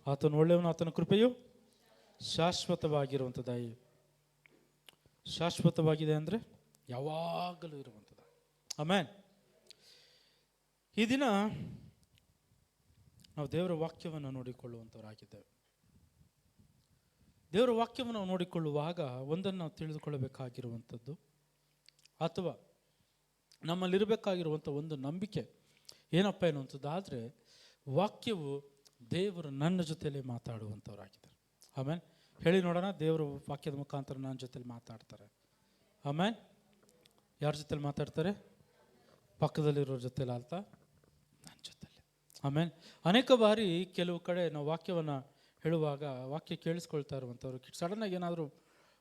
ಆತನು ಒಳ್ಳೆಯವನು, ಆತನ ಕೃಪೆಯು ಶಾಶ್ವತವಾಗಿರುವಂಥದ್ದಾಗಿ. ಶಾಶ್ವತವಾಗಿದೆ ಅಂದರೆ ಯಾವಾಗಲೂ ಇರುವಂಥದ್ದು. ಆಮೇನ್. ಈ ದಿನ ನಾವು ದೇವರ ವಾಕ್ಯವನ್ನು ನೋಡಿಕೊಳ್ಳುವಂಥವರಾಗಿದ್ದೇವೆ. ದೇವರ ವಾಕ್ಯವನ್ನು ನಾವು ನೋಡಿಕೊಳ್ಳುವಾಗ ಒಂದನ್ನು ನಾವು ತಿಳಿದುಕೊಳ್ಳಬೇಕಾಗಿರುವಂಥದ್ದು, ಅಥವಾ ನಮ್ಮಲ್ಲಿರಬೇಕಾಗಿರುವಂಥ ಒಂದು ನಂಬಿಕೆ ಏನಪ್ಪ ಎನ್ನುವಂಥದ್ದಾದರೆ, ವಾಕ್ಯವು ದೇವರು ನನ್ನ ಜೊತೆಯಲ್ಲಿ ಮಾತಾಡುವಂಥವರಾಗಿದ್ದಾರೆ. ಆಮೇಲೆ ಹೇಳಿ ನೋಡೋಣ, ದೇವರು ವಾಕ್ಯದ ಮುಖಾಂತರ ನನ್ನ ಜೊತೆಲಿ ಮಾತಾಡ್ತಾರೆ. ಆಮೇಲೆ ಯಾರ ಜೊತೆಲಿ ಮಾತಾಡ್ತಾರೆ? ಪಕ್ಕದಲ್ಲಿರೋರ ಜೊತೆಲಿ ಅಲ್ತಾ, ನನ್ನ ಜೊತೆಲಿ. ಆಮೇಲೆ ಅನೇಕ ಬಾರಿ ಕೆಲವು ಕಡೆ ನಾವು ವಾಕ್ಯವನ್ನು ಹೇಳುವಾಗ ವಾಕ್ಯ ಕೇಳಿಸ್ಕೊಳ್ತಾ ಇರುವಂಥವ್ರು ಸಡನ್ನಾಗಿ ಏನಾದರೂ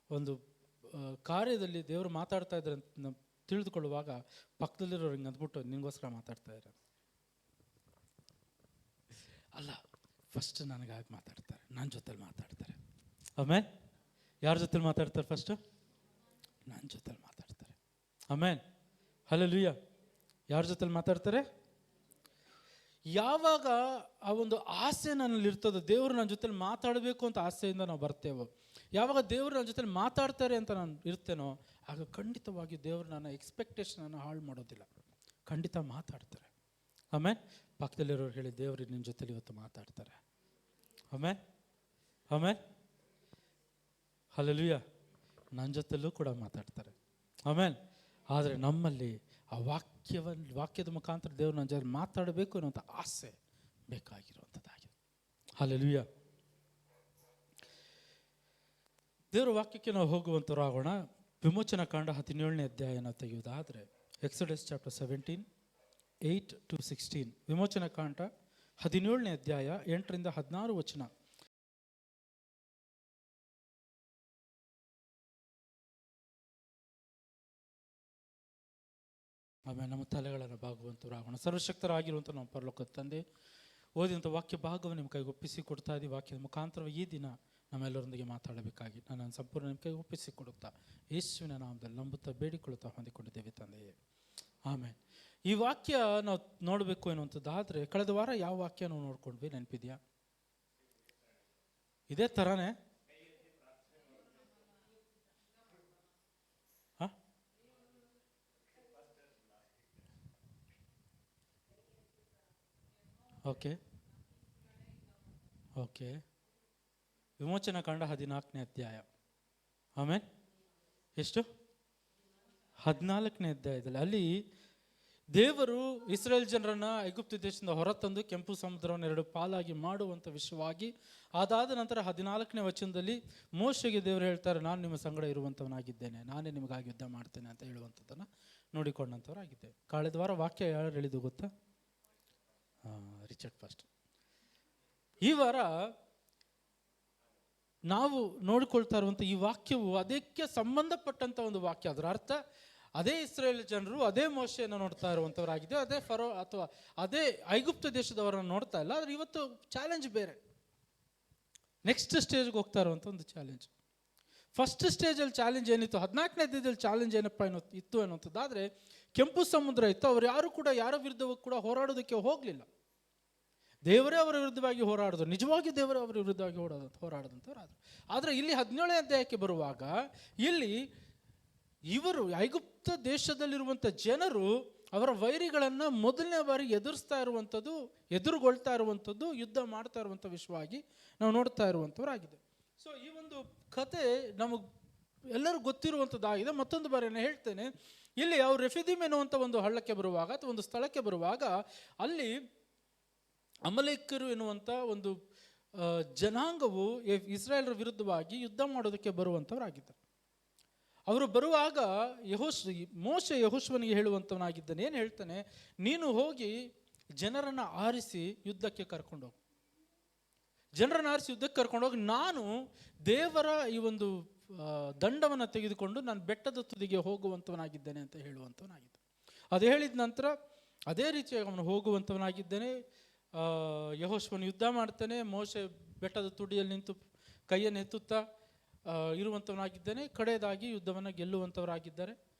ಒಂದು ಕಾರ್ಯದಲ್ಲಿ ದೇವರು ಮಾತಾಡ್ತಾ ಇದ್ದಾರೆ ಅಂತ ತಿಳಿದುಕೊಳ್ಳುವಾಗ ಪಕ್ಕದಲ್ಲಿರೋರು ಹಿಂಗೆ ಅಂದ್ಬಿಟ್ಟು ನಿನಗೋಸ್ಕರ ಮಾತಾಡ್ತಾ ಇದ್ದಾರೆ. ಅಲ್ಲ, ಫಸ್ಟ್ ನನಗಾಗಿ ಮಾತಾಡ್ತಾರೆ, ನನ್ನ ಜೊತೆಲಿ ಮಾತಾಡ್ತಾರೆ. ಆಮೇಲೆ ಯಾರ ಜೊತೆಲಿ ಮಾತಾಡ್ತಾರೆ? ಫಸ್ಟು ನನ್ನ ಜೊತೆಲಿ ಮಾತಾಡ್ತಾರೆ. ಆಮೇಲೆ ಹಲ್ಲೆಲೂಯಾ. ಯಾರ ಜೊತೆಲಿ ಮಾತಾಡ್ತಾರೆ? ಯಾವಾಗ ಆ ಒಂದು ಆಸೆ ನನ್ನಲ್ಲಿ ಇರ್ತದೋ, ದೇವರು ನನ್ನ ಜೊತೆಲಿ ಮಾತಾಡಬೇಕು ಅಂತ ಆಸೆಯಿಂದ ನಾವು ಬರ್ತೇವೋ, ಯಾವಾಗ ದೇವರು ನನ್ನ ಜೊತೆಲಿ ಮಾತಾಡ್ತಾರೆ ಅಂತ ನಾನು ಇರ್ತೇನೋ, ಆಗ ಖಂಡಿತವಾಗಿ ದೇವರು ನನ್ನ ಎಕ್ಸ್ಪೆಕ್ಟೇಷನನ್ನು ಹಾಳು ಮಾಡೋದಿಲ್ಲ, ಖಂಡಿತ ಮಾತಾಡ್ತಾರೆ. ಆಮೇಲೆ ಪಕ್ಕದಲ್ಲಿರೋರು ಹೇಳಿ, ದೇವರು ನಿನ್ನ ಜೊತೆಲಿ ಇವತ್ತು ಮಾತಾಡ್ತಾರೆ. ಆಮೇಲೆ ಆಮೇಲೆ ಹಲ್ಲೆಲೂಯಾ, ನನ್ನ ಜೊತೆಲೂ ಕೂಡ ಮಾತಾಡ್ತಾರೆ. ಆಮೇಲೆ ಆದರೆ ನಮ್ಮಲ್ಲಿ ಆ ವಾಕ್ಯದ ಮುಖಾಂತರ ದೇವರು ನನ್ನ ಜೊತೆ ಮಾತಾಡಬೇಕು ಅನ್ನುವಂಥ ಆಸೆ ಬೇಕಾಗಿರುವಂಥದ್ದಾಗಿದೆ. ಹಲ್ಲೆಲೂಯಾ. ದೇವರ ವಾಕ್ಯಕ್ಕೆ ನಾವು ಹೋಗುವಂಥವ್ರು ಆಗೋಣ. ವಿಮೋಚನಾ ಕಾಂಡ 17ನೇ ಅಧ್ಯಾಯನ ತೆಗೆಯುವುದಾದರೆ, ಎಕ್ಸೋಡಸ್ ಚಾಪ್ಟರ್ 17, 8-16. ವಿಮೋಚನಾ ಕಾಂಡ 17ನೇ ಅಧ್ಯಾಯ 8ರಿಂದ 16 ವಚನ. ಆಮೇಲೆ ನಮ್ಮ ತಲೆಗಳನ್ನು ಬಾಗುವಂಥವ್ರು ಆಗೋಣ. ಸರ್ವಶಕ್ತರಾಗಿರುವಂಥ ನಮ್ಮ ಪರಲೋಕದ ತಂದೆ, ಓದಿದಂಥ ವಾಕ್ಯ ಭಾಗವನ್ನು ನಿಮ್ಮ ಕೈಗೆ ಒಪ್ಪಿಸಿ ಕೊಡ್ತಾ ಇದ್ದೀವಿ. ವಾಕ್ಯದ ಮುಖಾಂತರ ಈ ದಿನ ನಮ್ಮೆಲ್ಲರೊಂದಿಗೆ ಮಾತಾಡಬೇಕಾಗಿ ನಾನು ಸಂಪೂರ್ಣ ನಿಮ್ಮ ಕೈಗೆ ಒಪ್ಪಿಸಿ ಕೊಡುತ್ತಾ, ಯೇಸುವಿನ ನಾಮದಲ್ಲಿ ನಂಬುತ್ತಾ ಬೇಡಿಕೊಳ್ಳುತ್ತಾ ಹೊಂದಿಕೊಂಡಿದ್ದೇವೆ ತಂದೆಯೇ, ಆಮೇಲೆ. ಈ ವಾಕ್ಯ ನಾವು ನೋಡಬೇಕು ಎನ್ನುವಂಥದ್ದಾದರೆ, ಕಳೆದ ವಾರ ಯಾವ ವಾಕ್ಯ ನಾವು ನೋಡ್ಕೊಂಡ್ವಿ ನೆನಪಿದೆಯಾ? ಇದೇ ಥರನೇ ಓಕೆ ಓಕೆ. ವಿಮೋಚನಾ ಕಾಂಡ 14ನೇ ಅಧ್ಯಾಯ. ಆಮೇಲೆ ಎಷ್ಟು? 14ನೇ ಅಧ್ಯಾಯದಲ್ಲಿ ಅಲ್ಲಿ ದೇವರು ಇಸ್ರೇಲ್ ಜನರನ್ನು ಐಗುಪ್ತ ದೇಶದಿಂದ ಹೊರತಂದು ಕೆಂಪು ಸಮುದ್ರವನ್ನು 2 ಪಾಲಾಗಿ ಮಾಡುವಂಥ ವಿಷಯವಾಗಿ, ಅದಾದ ನಂತರ 14ನೇ ವಚನದಲ್ಲಿ ಮೋಶೆಗೆ ದೇವರು ಹೇಳ್ತಾರೆ, ನಾನು ನಿಮ್ಮ ಸಂಗಡ ಇರುವಂಥವನಾಗಿದ್ದೇನೆ, ನಾನೇ ನಿಮಗಾಗಿ ಯುದ್ಧ ಮಾಡ್ತೇನೆ ಅಂತ ಹೇಳುವಂಥದ್ದನ್ನು ನೋಡಿಕೊಂಡಂಥವರಾಗಿದ್ದೇವೆ. ಕಳೆದ ವಾರ ವಾಕ್ಯ ಯಾರು ಹೇಳಿದ್ದು ಗೊತ್ತಾ? Richard first. ಈ ವಾರ ನಾವು ನೋಡಿಕೊಳ್ತಾ ಇರುವಂಥ ಈ ವಾಕ್ಯವು ಅದಕ್ಕೆ ಸಂಬಂಧಪಟ್ಟಂಥ ಒಂದು ವಾಕ್ಯ. ಅದರ ಅರ್ಥ ಅದೇ ಇಸ್ರೇಲ್ ಜನರು ಅದೇ ಮೋಶೆಯನ್ನು ನೋಡ್ತಾ ಇರುವಂಥವರಾಗಿದೆ, ಅದೇ ಫರೋ ಅಥವಾ ಅದೇ ಐಗುಪ್ತ ದೇಶದವರನ್ನು ನೋಡ್ತಾ ಇಲ್ಲ. ಆದರೆ ಇವತ್ತು ಚಾಲೆಂಜ್ ಬೇರೆ, ನೆಕ್ಸ್ಟ್ ಸ್ಟೇಜ್ಗೆ ಹೋಗ್ತಾ ಇರುವಂಥ ಒಂದು ಚಾಲೆಂಜ್. ಫಸ್ಟ್ ಸ್ಟೇಜಲ್ಲಿ ಚಾಲೆಂಜ್ ಏನಿತ್ತು, 14ನೇ ಅಧ್ಯಾಯದಲ್ಲಿ ಚಾಲೆಂಜ್ ಏನಪ್ಪ ಇತ್ತು ಅನ್ನುವಂಥದ್ದಾದರೆ, ಕೆಂಪು ಸಮುದ್ರ ಇತ್ತು, ಅವರು ಯಾರು ಕೂಡ ಯಾರ ವಿರುದ್ಧವೂ ಕೂಡ ಹೋರಾಡೋದಕ್ಕೆ ಹೋಗಲಿಲ್ಲ. ದೇವರೇ ಅವರ ವಿರುದ್ಧವಾಗಿ ಹೋರಾಡಿದ್ರು, ನಿಜವಾಗಿ ದೇವರೇ ಅವರ ವಿರುದ್ಧವಾಗಿ ಹೋರಾಡಿದಂಥವ್ರಾದ್ರು. ಆದರೆ ಇಲ್ಲಿ 17ನೇ ಅಧ್ಯಾಯಕ್ಕೆ ಬರುವಾಗ ಇಲ್ಲಿ ಇವರು ಐಗುಪ್ತ ದೇಶದಲ್ಲಿರುವಂಥ ಜನರು ಅವರ ವೈರಿಗಳನ್ನು ಮೊದಲನೇ ಬಾರಿ ಎದುರುಗೊಳ್ತಾ ಇರುವಂಥದ್ದು, ಯುದ್ಧ ಮಾಡ್ತಾ ಇರುವಂಥ ವಿಷಯವಾಗಿ ನಾವು ನೋಡ್ತಾ ಇರುವಂಥವ್ರಾಗಿದೆ. ಸೊ ಈ ಒಂದು ಕತೆ ನಮಗೆ ಎಲ್ಲರೂ ಗೊತ್ತಿರುವಂಥದ್ದಾಗಿದೆ. ಮತ್ತೊಂದು ಬಾರಿ ನಾನು ಹೇಳ್ತೇನೆ, ಇಲ್ಲಿ ಅವರು ರೆಫಿದೀಮ್ ಎನ್ನುವಂಥ ಒಂದು ಹಳ್ಳಕ್ಕೆ ಬರುವಾಗ ಅಥವಾ ಒಂದು ಸ್ಥಳಕ್ಕೆ ಬರುವಾಗ ಅಲ್ಲಿ ಅಮಲೇಕರು ಎನ್ನುವಂಥ ಒಂದು ಜನಾಂಗವು ಇಸ್ರಾಯೇಲರ ವಿರುದ್ಧವಾಗಿ ಯುದ್ಧ ಮಾಡೋದಕ್ಕೆ ಬರುವಂಥವರಾಗಿದ್ದಾರೆ. ಅವರು ಬರುವಾಗ ಮೋಶೆ ಯೆಹೋಶುವನಿಗೆ ಹೇಳುವಂಥವನಾಗಿದ್ದಾನೆ. ಏನು ಹೇಳ್ತಾನೆ? ನೀನು ಹೋಗಿ ಜನರನ್ನು ಆರಿಸಿ ಯುದ್ಧಕ್ಕೆ ಕರ್ಕೊಂಡೋಗು, ಜನರನ್ನು ಆರಿಸಿ ಯುದ್ಧಕ್ಕೆ ಕರ್ಕೊಂಡೋಗಿ, ನಾನು ದೇವರ ಈ ಒಂದು ದಂಡವನ್ನು ತೆಗೆದುಕೊಂಡು ನಾನು ಬೆಟ್ಟದ ತುದಿಗೆ ಹೋಗುವಂಥವನಾಗಿದ್ದೇನೆ ಅಂತ ಹೇಳುವಂಥವನಾಗಿದ್ದ. ಅದು ಹೇಳಿದ ನಂತರ ಅದೇ ರೀತಿಯಾಗಿ ಅವನು ಹೋಗುವಂಥವನಾಗಿದ್ದೇನೆ. ಯೆಹೋಶುವನು ಯುದ್ಧ ಮಾಡ್ತಾನೆ, ಮೋಶೆ ಬೆಟ್ಟದ ತುದಿಯಲ್ಲಿ ನಿಂತು ಕೈಯನ್ನು ಎತ್ತುತ್ತಾ ಇರುವಂಥವನಾಗಿದ್ದೇನೆ. ಕಡೆಯದಾಗಿ ಯುದ್ಧವನ್ನು ಗೆಲ್ಲುವಂಥವರಾಗಿದ್ದಾರೆ.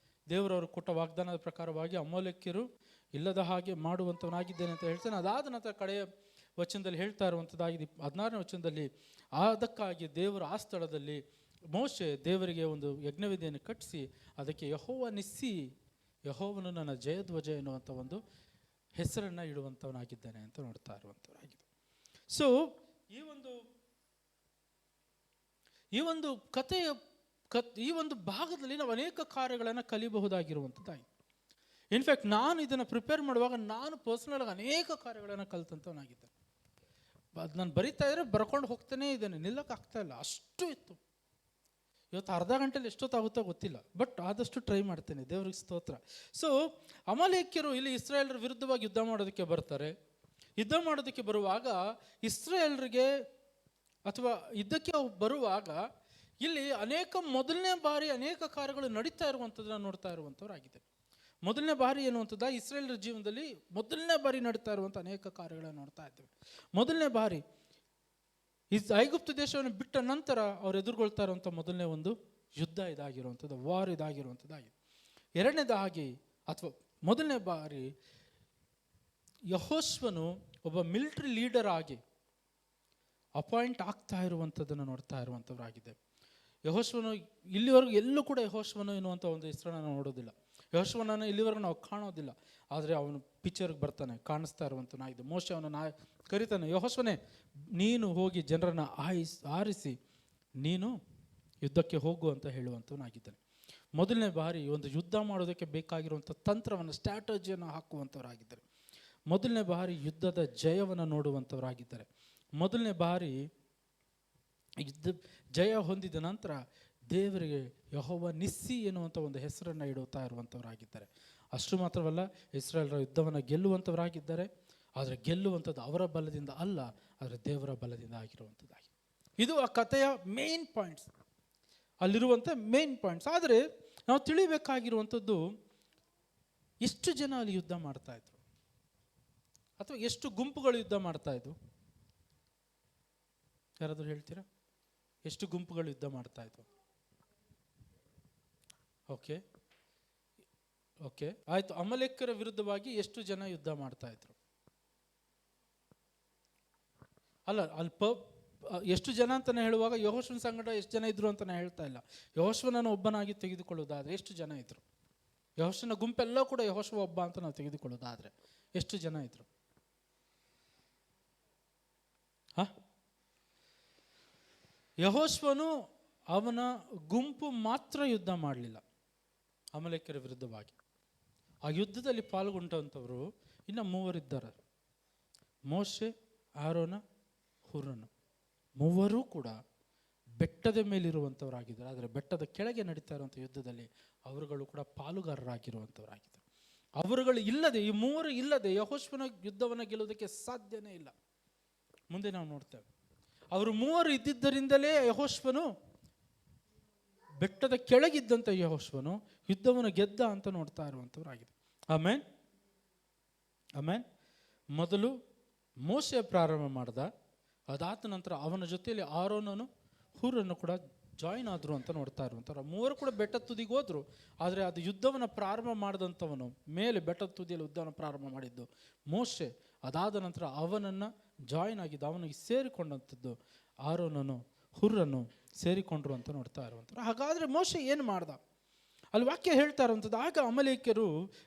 ದೇವರವರು ಕೊಟ್ಟ ವಾಗ್ದಾನದ ಪ್ರಕಾರವಾಗಿ ಅಮೋಲೇಕ್ಯರು ಇಲ್ಲದ ಹಾಗೆ ಮಾಡುವಂಥವನಾಗಿದ್ದೇನೆ ಅಂತ ಹೇಳ್ತಾನೆ. ಅದಾದ ನಂತರ ಕಡೆಯ ವಚನದಲ್ಲಿ ಹೇಳ್ತಾ ಇರುವಂಥದ್ದಾಗಿದೆ. 16ನೇ ವಚನದಲ್ಲಿ, ಅದಕ್ಕಾಗಿ ದೇವರು ಆ ಸ್ಥಳದಲ್ಲಿ ಮೋಶೆ ದೇವರಿಗೆ ಒಂದು ಯಜ್ಞವೇದಿಯನ್ನು ಕಟ್ಟಿಸಿ ಅದಕ್ಕೆ ಯೆಹೋವ ನಿಸ್ಸಿ, ಯೆಹೋವನು ನನ್ನ ಜಯಧ್ವಜ ಎನ್ನುವಂಥ ಒಂದು ಹೆಸರನ್ನು ಇಡುವಂಥವನಾಗಿದ್ದಾನೆ ಅಂತ ನೋಡ್ತಾ ಇರುವಂಥವರಾಗಿದೆ. ಸೊ ಈ ಒಂದು ಕಥೆಯ ಈ ಒಂದು ಭಾಗದಲ್ಲಿ ನಾವು ಅನೇಕ ಕಾರ್ಯಗಳನ್ನು ಕಲಿಬಹುದಾಗಿರುವಂಥದ್ದಾಗಿದೆ. ಇನ್ಫ್ಯಾಕ್ಟ್ ನಾನು ಇದನ್ನು ಪ್ರಿಪೇರ್ ಮಾಡುವಾಗ ನಾನು ಪರ್ಸನಲ್ ಆಗಿ ಅನೇಕ ಕಾರ್ಯಗಳನ್ನು ಕಲಿತಂಥವನಾಗಿದ್ದೆ. ಅದು ನಾನು ಬರಿತಾ ಇದ್ರೆ ಬರ್ಕೊಂಡು ಹೋಗ್ತಾನೇ ಇದ್ದೇನೆ, ನಿಲ್ಲಕ್ಕಾಗ್ತಾ ಇಲ್ಲ, ಅಷ್ಟು ಇತ್ತು. ಇವತ್ತು ಅರ್ಧ ಗಂಟೆಲಿ ಎಷ್ಟೊತ್ತಾಗುತ್ತೋ ಗೊತ್ತಿಲ್ಲ, ಬಟ್ ಆದಷ್ಟು ಟ್ರೈ ಮಾಡ್ತೇನೆ. ದೇವ್ರಿಗೆ ಸ್ತೋತ್ರ. ಸೊ ಅಮಾಲೇಕ್ಯರು ಇಲ್ಲಿ ಇಸ್ರಾಯೇಲರ ವಿರುದ್ಧವಾಗಿ ಯುದ್ಧ ಮಾಡೋದಕ್ಕೆ ಬರ್ತಾರೆ. ಯುದ್ಧ ಮಾಡೋದಕ್ಕೆ ಬರುವಾಗ ಇಸ್ರಾಯೇಲರಿಗೆ ಅಥವಾ ಯುದ್ಧಕ್ಕೆ ಬರುವಾಗ ಇಲ್ಲಿ ಮೊದಲನೇ ಬಾರಿ ಅನೇಕ ಕಾರ್ಯಗಳು ನಡೀತಾ ಇರುವಂಥದ್ದನ್ನ ನೋಡ್ತಾ ಇರುವಂಥವ್ರಾಗಿದೆ. ಮೊದಲನೇ ಬಾರಿ ಎನ್ನುವಂಥದ್ದು ಇಸ್ರಾಯೇಲರ ಜೀವನದಲ್ಲಿ ಮೊದಲನೇ ಬಾರಿ ನಡೀತಾ ಇರುವಂಥ ಅನೇಕ ಕಾರ್ಯಗಳನ್ನು ನೋಡ್ತಾ ಇದ್ದೇವೆ. ಮೊದಲನೇ ಬಾರಿ ಐಗುಪ್ತ ದೇಶವನ್ನು ಬಿಟ್ಟ ನಂತರ ಅವ್ರು ಎದುರುಗೊಳ್ತಾ ಇರುವಂಥ ಮೊದಲನೇ ಒಂದು ಯುದ್ಧ ಇದಾಗಿರುವಂಥದ್ದು, ವಾರ್ ಇದಾಗಿರುವಂಥದ್ದಾಗಿದೆ. ಎರಡನೇದಾಗಿ ಅಥವಾ ಮೊದಲನೇ ಬಾರಿ ಯೆಹೋಶುವನು ಒಬ್ಬ ಮಿಲಿಟರಿ ಲೀಡರ್ ಆಗಿ ಅಪಾಯಿಂಟ್ ಆಗ್ತಾ ಇರುವಂಥದ್ದನ್ನು ನೋಡ್ತಾ ಇರುವಂಥವ್ರಾಗಿದೆ. ಯೆಹೋಶುವನು ಇಲ್ಲಿವರೆಗೂ ಎಲ್ಲೂ ಕೂಡ ಯೆಹೋಶುವನು ಎನ್ನುವಂಥ ಒಂದು ಹೆಸರನ್ನು ನಾವು ನೋಡೋದಿಲ್ಲ. ಯೆಹೋಶುವನನ್ನು ಇಲ್ಲಿವರೆಗೂ ನಾವು ಕಾಣೋದಿಲ್ಲ. ಆದರೆ ಅವನು ಪಿಕ್ಚರ್ಗೆ ಬರ್ತಾನೆ, ಕಾಣಿಸ್ತಾ ಇರುವಂಥನಾಗಿದೆ. ಮೋಶೆ ಅವನನ್ನು ಕರಿತಾನೆ, ಯೆಹೋಶುವನೇ ನೀನು ಹೋಗಿ ಜನರನ್ನು ಆರಿಸಿ ನೀನು ಯುದ್ಧಕ್ಕೆ ಹೋಗು ಅಂತ ಹೇಳುವಂಥವನಾಗಿದ್ದಾನೆ. ಮೊದಲನೇ ಬಾರಿ ಒಂದು ಯುದ್ಧ ಮಾಡೋದಕ್ಕೆ ಬೇಕಾಗಿರುವಂಥ ತಂತ್ರವನ್ನು, ಸ್ಟ್ರಾಟಜಿಯನ್ನು ಹಾಕುವಂಥವರಾಗಿದ್ದಾರೆ. ಮೊದಲನೇ ಬಾರಿ ಯುದ್ಧದ ಜಯವನ್ನು ನೋಡುವಂಥವರಾಗಿದ್ದಾರೆ. ಮೊದಲನೇ ಬಾರಿ ಯುದ್ಧ ಜಯ ಹೊಂದಿದ ನಂತರ ದೇವರಿಗೆ ಯೆಹೋವ ನಿಸ್ಸಿ ಎನ್ನುವಂಥ ಒಂದು ಹೆಸರನ್ನು ಇಡುತ್ತಾ ಇರುವಂಥವರಾಗಿದ್ದಾರೆ. ಅಷ್ಟು ಮಾತ್ರವಲ್ಲ, ಇಸ್ರಾಯೇಲರ ಯುದ್ಧವನ್ನು ಗೆಲ್ಲುವಂಥವರಾಗಿದ್ದಾರೆ. ಆದರೆ ಗೆಲ್ಲುವಂಥದ್ದು ಅವರ ಬಲದಿಂದ ಅಲ್ಲ, ಆದರೆ ದೇವರ ಬಲದಿಂದ ಆಗಿರುವಂಥದ್ದಾಗಿದೆ. ಇದು ಆ ಕಥೆಯ ಮೇನ್ ಪಾಯಿಂಟ್ಸ್, ಅಲ್ಲಿರುವಂಥ ಮೇನ್ ಪಾಯಿಂಟ್ಸ್. ಆದರೆ ನಾವು ತಿಳಿಬೇಕಾಗಿರುವಂಥದ್ದು, ಎಷ್ಟು ಜನ ಅಲ್ಲಿ ಯುದ್ಧ ಮಾಡ್ತಾ ಇದ್ರು ಅಥವಾ ಎಷ್ಟು ಗುಂಪುಗಳು ಯುದ್ಧ ಮಾಡ್ತಾ ಇದ್ವು? ಯಾರಾದರೂ ಹೇಳ್ತೀರಾ? ಎಷ್ಟು ಗುಂಪುಗಳು ಯುದ್ಧ ಮಾಡ್ತಾ ಇದ್ವು? ಓಕೆ ಓಕೆ ಆಯ್ತು. ಅಮಲೇಕ್ಯರ ವಿರುದ್ಧವಾಗಿ ಎಷ್ಟು ಜನ ಯುದ್ಧ ಮಾಡ್ತಾ ಇದ್ರು? ಅಲ್ಲ, ಅಲ್ಲಿ ಎಷ್ಟು ಜನ ಅಂತಾನೆ ಹೇಳುವಾಗ ಯೆಹೋಶುವನ ಸಂಗಡ ಎಷ್ಟು ಜನ ಇದ್ರು ಅಂತಾನೆ ಹೇಳ್ತಾ ಇಲ್ಲ. ಯೆಹೋಶುವನನ್ನು ಒಬ್ಬನಾಗಿ ತೆಗೆದುಕೊಳ್ಳೋದಾದ್ರೆ ಎಷ್ಟು ಜನ ಇದ್ರು? ಯೆಹೋಶುವನ ಗುಂಪೆಲ್ಲ ಕೂಡ ಯೆಹೋಶುವ ಒಬ್ಬ ಅಂತ ನಾವು ತೆಗೆದುಕೊಳ್ಳೋದಾದ್ರೆ ಎಷ್ಟು ಜನ ಇದ್ರು? ಯೆಹೋಶುವನು ಅವನ ಗುಂಪು ಮಾತ್ರ ಯುದ್ಧ ಮಾಡಲಿಲ್ಲ ಅಮಲೇಕ್ಯರ ವಿರುದ್ಧವಾಗಿ. ಆ ಯುದ್ಧದಲ್ಲಿ ಪಾಲ್ಗೊಂಡಂಥವರು ಇನ್ನು 3 ಇದ್ದಾರೆ, ಮೋಶೆ, ಆರೋನ, ಹುರನು. 3 ಕೂಡ ಬೆಟ್ಟದ ಮೇಲಿರುವಂಥವರಾಗಿದ್ದಾರೆ. ಆದರೆ ಬೆಟ್ಟದ ಕೆಳಗೆ ನಡೀತಾ ಇರುವಂಥ ಯುದ್ಧದಲ್ಲಿ ಅವರುಗಳು ಕೂಡ ಪಾಲುಗಾರರಾಗಿರುವಂಥವರಾಗಿದ್ದಾರೆ. ಅವರುಗಳು ಇಲ್ಲದೆ, ಈ 3 ಇಲ್ಲದೆ ಯೆಹೋಶುವನ ಯುದ್ಧವನ್ನು ಗೆಲ್ಲುವುದಕ್ಕೆ ಸಾಧ್ಯನೇ ಇಲ್ಲ. ಮುಂದೆ ನಾವು ನೋಡ್ತೇವೆ. ಅವರು 3 ಇದ್ದಿದ್ದರಿಂದಲೇ ಯೆಹೋಶುವನು, ಬೆಟ್ಟದ ಕೆಳಗಿದ್ದಂಥ ಯೆಹೋಶುವನು ಯುದ್ಧವನ್ನು ಗೆದ್ದ ಅಂತ ನೋಡ್ತಾ ಇರುವಂಥವರಾಗಿದೆ. ಆಮೇನ್ ಆಮೇನ್. ಮೊದಲು ಮೋಶೆ ಪ್ರಾರಂಭ ಮಾಡ್ದ, ಅದಾದ ನಂತರ ಅವನ ಜೊತೆಯಲ್ಲಿ ಆರೋನನು, ಹೂರನ್ನು ಕೂಡ ಜಾಯಿನ್ ಆದರು ಅಂತ ನೋಡ್ತಾ ಇರುವಂಥವ್ರು. 3 ಕೂಡ ಬೆಟ್ಟದ ತುದಿಗೆ ಹೋದ್ರು. ಆದರೆ ಅದು ಯುದ್ಧವನ್ನು ಪ್ರಾರಂಭ ಮಾಡಿದಂಥವನು, ಮೇಲೆ ಬೆಟ್ಟದ ತುದಿಯಲ್ಲಿ ಯುದ್ಧವನ್ನು ಪ್ರಾರಂಭ ಮಾಡಿದ್ದು ಮೋಶೆ. ಅದಾದ ನಂತರ ಅವನನ್ನು ಜಾಯಿನ್ ಆಗಿದ್ದು, ಅವನಿಗೆ ಸೇರಿಕೊಂಡಂಥದ್ದು ಆರೋನನು, ಹುರ್ರನ್ನು ಸೇರಿಕೊಂಡ್ರು ಅಂತ ನೋಡ್ತಾ ಇರುವಂಥವ್ರು. ಹಾಗಾದರೆ ಮೋಶೆ ಏನು ಮಾಡ್ದ? ಅಲ್ಲಿ ವಾಕ್ಯ ಹೇಳ್ತಾ ಇರುವಂಥದ್ದು, ಆಗ ಅಮಲೇಕ್ಯರು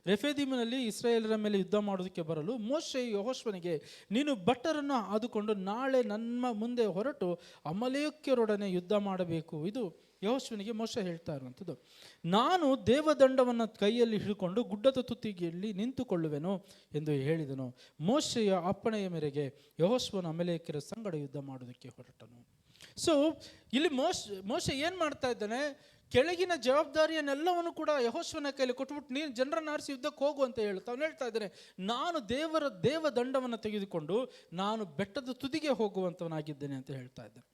ರೆಫೆದೀಮಿನಲ್ಲಿ ಇಸ್ರಾಯೇಲರ ಮೇಲೆ ಯುದ್ಧ ಮಾಡೋದಕ್ಕೆ ಬರಲು ಮೋಶೆ ಯೆಹೋಶುವನಿಗೆ, ನೀನು ಭಟ್ಟರನ್ನು ಆದುಕೊಂಡು ನಾಳೆ ನನ್ನ ಮುಂದೆ ಹೊರಟು ಅಮಲೇಕ್ಯರೊಡನೆ ಯುದ್ಧ ಮಾಡಬೇಕು. ಇದು ಯೆಹೋಶುವನಿಗೆ ಮೋಶೆ ಹೇಳ್ತಾ ಇರುವಂಥದ್ದು. ನಾನು ದೇವದಂಡವನ್ನು ಕೈಯಲ್ಲಿ ಹಿಡ್ಕೊಂಡು ಗುಡ್ಡದ ತುತ್ತಿಗೆಯಲ್ಲಿ ನಿಂತುಕೊಳ್ಳುವೆನು ಎಂದು ಹೇಳಿದನು. ಮೋಶೆಯ ಅಪ್ಪಣೆಯ ಮೇರೆಗೆ ಯೆಹೋಶುವನು ಅಮಲೇಕ್ಯರ ಸಂಗಡ ಯುದ್ಧ ಮಾಡೋದಕ್ಕೆ ಹೊರಟನು. ಸೊ ಇಲ್ಲಿ ಮೋಶೆ ಏನು ಮಾಡ್ತಾ ಇದ್ದಾನೆ? ಕೆಳಗಿನ ಜವಾಬ್ದಾರಿಯನ್ನೆಲ್ಲವನ್ನು ಕೂಡ ಯೆಹೋಶುವನ ಕೈಯಲ್ಲಿ ಕೊಟ್ಬಿಟ್ಟು ನೀನು ಜನರನ್ನು ಆರಿಸಿ ಯುದ್ಧಕ್ಕೆ ಹೋಗು ಅಂತ ಅವನು ಹೇಳ್ತಾ ಇದ್ದಾನೆ. ನಾನು ದೇವದಂಡವನ್ನು ತೆಗೆದುಕೊಂಡು ನಾನು ಬೆಟ್ಟದ ತುದಿಗೆ ಹೋಗುವಂಥವನಾಗಿದ್ದೇನೆ ಅಂತ ಹೇಳ್ತಾ ಇದ್ದಾನೆ.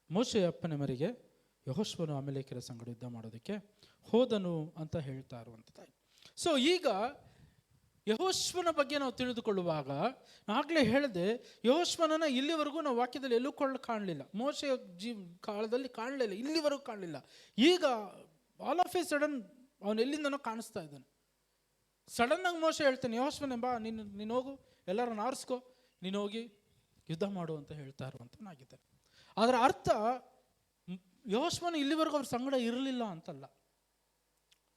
ಮೋಶೆಯ ಅಪ್ಪನ ಮೇರೆಗೆ ಯೆಹೋಶುವನು ಅಮಲೇಕ್ಯರ ಸಂಗಡ ಯುದ್ಧ ಮಾಡೋದಕ್ಕೆ ಹೋದನು ಅಂತ ಹೇಳ್ತಾ ಇರುವಂಥದ್ದು. ಸೊ ಈಗ ಯೆಹೋಶುವನ ಬಗ್ಗೆ ನಾವು ತಿಳಿದುಕೊಳ್ಳುವಾಗ, ಆಗಲೇ ಹೇಳಿದೆ, ಯೆಹೋಶುವನನ್ನು ಇಲ್ಲಿವರೆಗೂ ನಾವು ವಾಕ್ಯದಲ್ಲಿ ಎಲ್ಲೂ ಕಾಣಲಿಲ್ಲ. ಮೋಶೆಯ ಕಾಲದಲ್ಲಿ ಕಾಣಲಿಲ್ಲ, ಇಲ್ಲಿವರೆಗೂ ಕಾಣಲಿಲ್ಲ. ಈಗ ಆಲ್ ಆಫ್ ಎ ಸಡನ್ ಅವನು ಎಲ್ಲಿಂದನೋ ಕಾಣಿಸ್ತಾ ಇದ್ದಾನೆ. ಸಡನ್ನಾಗಿ ಮೋಶೆ ಹೇಳ್ತಾನೆ, ಯೆಹೋಶುವನೇ ಬಾ, ನೀನು ಹೋಗು, ಎಲ್ಲರನ್ನು ಆರಿಸ್ಕೊ, ನೀನು ಹೋಗಿ ಯುದ್ಧ ಮಾಡು ಅಂತ ಹೇಳ್ತಾ ಇರುವಂತನಾಗಿದ್ದಾರೆ. ಅದರ ಅರ್ಥ ಯೆಹೋಶುವನು ಇಲ್ಲಿವರೆಗೂ ಅವ್ರ ಸಂಗಡ ಇರಲಿಲ್ಲ ಅಂತಲ್ಲ.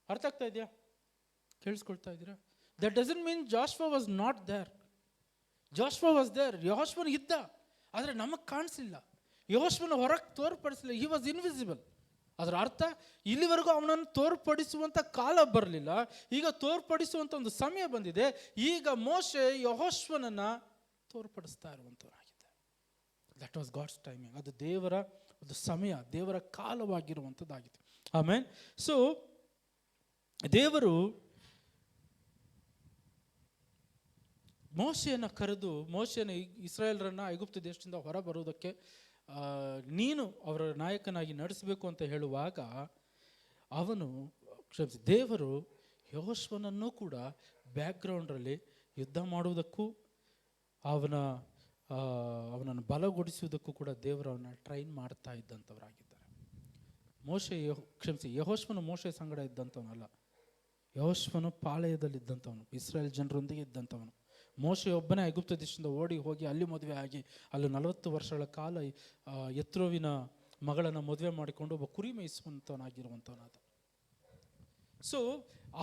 ಅರ್ಥ ಆಗ್ತಾ ಇದೆಯಾ? ಕೇಳಿಸ್ಕೊಳ್ತಾ ಇದ್ದೀರಾ? That doesn't mean Joshua was not there. Joshua was there. ಯೆಹೋಶುವನು ಇದ್ದ, ಆದರೆ ನಮಗೆ ಕಾಣಿಸಿಲ್ಲ. ಯೆಹೋಶುವನ ಹೊರಗೆ ತೋರ್ಪಡಿಸಲಿಲ್ಲ. He was invisible. ಅದರ ಅರ್ಥ ಇಲ್ಲಿವರೆಗೂ ಅವನನ್ನು ತೋರ್ಪಡಿಸುವಂಥ ಕಾಲ ಬರಲಿಲ್ಲ, ಈಗ ತೋರ್ಪಡಿಸುವಂಥ ಒಂದು ಸಮಯ ಬಂದಿದೆ. ಈಗ ಮೋಶೆ ಯೆಹೋಶುವನನ್ನು ತೋರ್ಪಡಿಸ್ತಾ ಇರುವಂಥವರಾಗಿದೆ. That was God's timing. ಅದು ದೇವರ ಒಂದು ಸಮಯ, ದೇವರ ಕಾಲವಾಗಿರುವಂಥದ್ದಾಗಿದೆ. ಆಮೇಲೆ ಸೊ ದೇವರು ಮೋಶೆಯನ್ನು ಕರೆದು, ಮೋಶೆಯನ್ನು ಇಸ್ರಾಯೇಲರನ್ನು ಐಗುಪ್ತ ದೇಶದಿಂದ ಹೊರ ಬರುವುದಕ್ಕೆ ನೀನು ಅವರ ನಾಯಕನಾಗಿ ನಡೆಸಬೇಕು ಅಂತ ಹೇಳುವಾಗ ದೇವರು ಯೆಹೋಶುವನನ್ನು ಕೂಡ ಬ್ಯಾಕ್ಗ್ರೌಂಡ್ರಲ್ಲಿ ಯುದ್ಧ ಮಾಡುವುದಕ್ಕೂ ಅವನನ್ನು ಬಲಗೊಳಿಸುವುದಕ್ಕೂ ಕೂಡ ದೇವರು ಅವನ್ನ ಟ್ರೈನ್ ಮಾಡ್ತಾ ಇದ್ದಂಥವರಾಗಿದ್ದಾರೆ. ಯೆಹೋಶುವನು ಮೋಶೆ ಸಂಗಡ ಇದ್ದಂಥವನಲ್ಲ. ಯೆಹೋಶುವನು ಪಾಳೆಯದಲ್ಲಿದ್ದಂಥವನು, ಇಸ್ರಾಯೇಲ್ ಜನರೊಂದಿಗೆ ಇದ್ದಂಥವನು. ಮೋಶೆ ಒಬ್ಬನೇ ಐಗುಪ್ತ ದೇಶದಿಂದ ಓಡಿ ಹೋಗಿ ಅಲ್ಲಿ ಮದುವೆ ಆಗಿ ಅಲ್ಲಿ 40 ವರ್ಷಗಳ ಕಾಲ ಯೆತ್ರೋವಿನ ಮಗಳನ್ನು ಮದುವೆ ಮಾಡಿಕೊಂಡು ಒಬ್ಬ ಕುರಿ ಮೇಯಿಸುವಂಥವನಾಗಿರುವಂಥವನಾದ. ಸೊ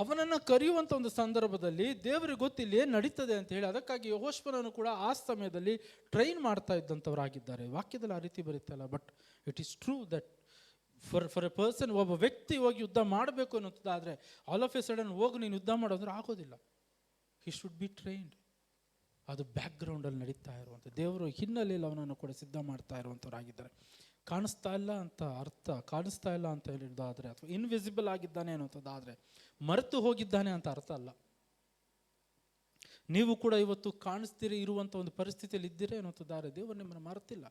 ಅವನನ್ನು ಕರೆಯುವಂಥ ಒಂದು ಸಂದರ್ಭದಲ್ಲಿ ದೇವರಿಗೆ ಗೊತ್ತಿಲ್ಲ ಏನು ನಡೀತದೆ ಅಂತ ಹೇಳಿ, ಅದಕ್ಕಾಗಿ ಯೆಹೋಶುವನನ್ನು ಕೂಡ ಆ ಸಮಯದಲ್ಲಿ ಟ್ರೈನ್ ಮಾಡ್ತಾ ಇದ್ದಂಥವರಾಗಿದ್ದಾರೆ. ವಾಕ್ಯದಲ್ಲಿ ಆ ರೀತಿ ಬರುತ್ತಲ್ಲ. But it is true that for A person, ಒಬ್ಬ ವ್ಯಕ್ತಿ ಹೋಗಿ ಯುದ್ಧ ಮಾಡಬೇಕು ಅನ್ನೋದಾದರೆ ಆಲ್ ಆಫ್ ಎ ಸಡನ್ ಹೋಗಿ ನೀನು ಯುದ್ಧ ಮಾಡೋದ್ರೆ ಆಗೋದಿಲ್ಲ. He should be trained. ಅದು ಬ್ಯಾಕ್ಗ್ರೌಂಡಲ್ಲಿ ನಡೀತಾ ಇರುವಂಥ, ದೇವರು ಹಿನ್ನೆಲೆಯಲ್ಲಿ ಅವನನ್ನು ಕೂಡ ಸಿದ್ಧ ಮಾಡ್ತಾ ಇರುವಂಥವರಾಗಿದ್ದಾರೆ. ಕಾಣಿಸ್ತಾ ಇಲ್ಲ ಅಂತ ಅರ್ಥ, ಕಾಣಿಸ್ತಾ ಇಲ್ಲ ಅಂತ ಹೇಳಿದಾದರೆ ಅಥವಾ ಇನ್ವಿಸಿಬಲ್ ಆಗಿದ್ದಾನೆ ಅನ್ನೋದಾದರೆ ಮರೆತು ಹೋಗಿದ್ದಾನೆ ಅಂತ ಅರ್ಥ ಅಲ್ಲ. ನೀವು ಕೂಡ ಇವತ್ತು ಕಾಣಿಸ್ತೀರಿ ಇರುವಂಥ ಒಂದು ಪರಿಸ್ಥಿತಿಯಲ್ಲಿ ಇದ್ದೀರಿ ಅನ್ನೋದಾದರೆ ದೇವರು ನಿಮ್ಮನ್ನು ಮರೆತಿಲ್ಲ.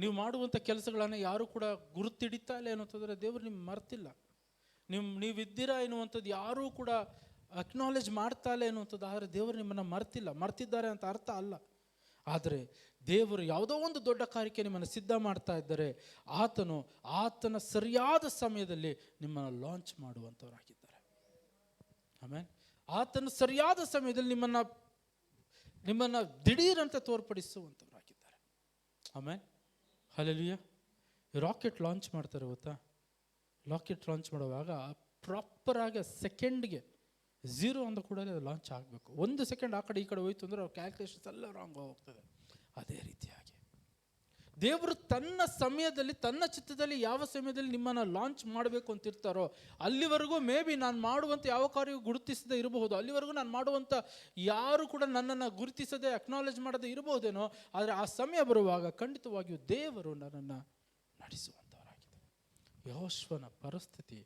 ನೀವು ಮಾಡುವಂಥ ಕೆಲಸಗಳನ್ನು ಯಾರು ಕೂಡ ಗುರುತಿಡಿತಾ ಇಲ್ಲ ಅನ್ನೋದಾದರೆ ದೇವರು ನಿಮ್ಮ ಮರೆತಿಲ್ಲ. ನೀವಿದ್ದೀರಾ ಎನ್ನುವಂಥದ್ದು ಯಾರೂ ಕೂಡ ಅಕ್ನಾಲೇಜ್ ಮಾಡ್ತಾ ಇಲ್ಲ ಎನ್ನುವಂಥದ್ದು. ಆದರೆ ದೇವರು ನಿಮ್ಮನ್ನು ಮರ್ತಿಲ್ಲ. ಮರ್ತಿದ್ದಾರೆ ಅಂತ ಅರ್ಥ ಅಲ್ಲ. ಆದರೆ ದೇವರು ಯಾವುದೋ ಒಂದು ದೊಡ್ಡ ಕಾರ್ಯಕ್ಕೆ ನಿಮ್ಮನ್ನು ಸಿದ್ಧ ಮಾಡ್ತಾ ಇದ್ದರೆ ಆತನ ಸರಿಯಾದ ಸಮಯದಲ್ಲಿ ನಿಮ್ಮನ್ನು ಲಾಂಚ್ ಮಾಡುವಂಥವರಾಗಿದ್ದಾರೆ. ಆಮೇಲೆ ಆತನ ಸರಿಯಾದ ಸಮಯದಲ್ಲಿ ನಿಮ್ಮನ್ನು ದಿಢೀರಂತ ತೋರ್ಪಡಿಸುವಂಥವರಾಗಿದ್ದಾರೆ. ಆಮೇಲೆ ಹಲ್ಲೆಲೂಯಾ. ರಾಕೆಟ್ ಲಾಂಚ್ ಮಾಡ್ತಾರೆ ಗೊತ್ತಾ? ರಾಕೆಟ್ ಲಾಂಚ್ ಮಾಡುವಾಗ ಪ್ರಾಪರಾಗಿ ಸೆಕೆಂಡ್ಗೆ 0 ಅಂದ ಕೂಡಲೇ ಅದು ಲಾಂಚ್ ಆಗಬೇಕು. 1 ಸೆಕೆಂಡ್ ಆ ಕಡೆ ಈ ಕಡೆ ಹೋಯ್ತು ಅಂದರೆ ಅವ್ರ ಕ್ಯಾಲ್ಕುಲೇಷನ್ಸ್ ಎಲ್ಲ ರಾಂಗ್ ಹೋಗ್ತದೆ. ಅದೇ ರೀತಿಯಾಗಿ ದೇವರು ತನ್ನ ಸಮಯದಲ್ಲಿ, ತನ್ನ ಚಿತ್ತದಲ್ಲಿ ಯಾವ ಸಮಯದಲ್ಲಿ ನಿಮ್ಮನ್ನು ಲಾಂಚ್ ಮಾಡಬೇಕು ಅಂತಿರ್ತಾರೋ ಅಲ್ಲಿವರೆಗೂ ಮೇ ಬಿ ನಾನು ಮಾಡುವಂಥ ಯಾವ ಕಾರ್ಯವು ಗುರುತಿಸದೇ ಇರಬಹುದು. ಅಲ್ಲಿವರೆಗೂ ನಾನು ಮಾಡುವಂಥ ಯಾರು ಕೂಡ ನನ್ನನ್ನು ಗುರುತಿಸದೆ ಅಕ್ನಾಲೇಜ್ ಮಾಡದೆ ಇರಬಹುದೇನೋ. ಆದರೆ ಆ ಸಮಯ ಬರುವಾಗ ಖಂಡಿತವಾಗಿಯೂ ದೇವರು ನನ್ನನ್ನು ನಡೆಸುವಂಥವರಾಗಿದೆ. ಯೆಹೋಶುವನ ಪರಿಸ್ಥಿತಿ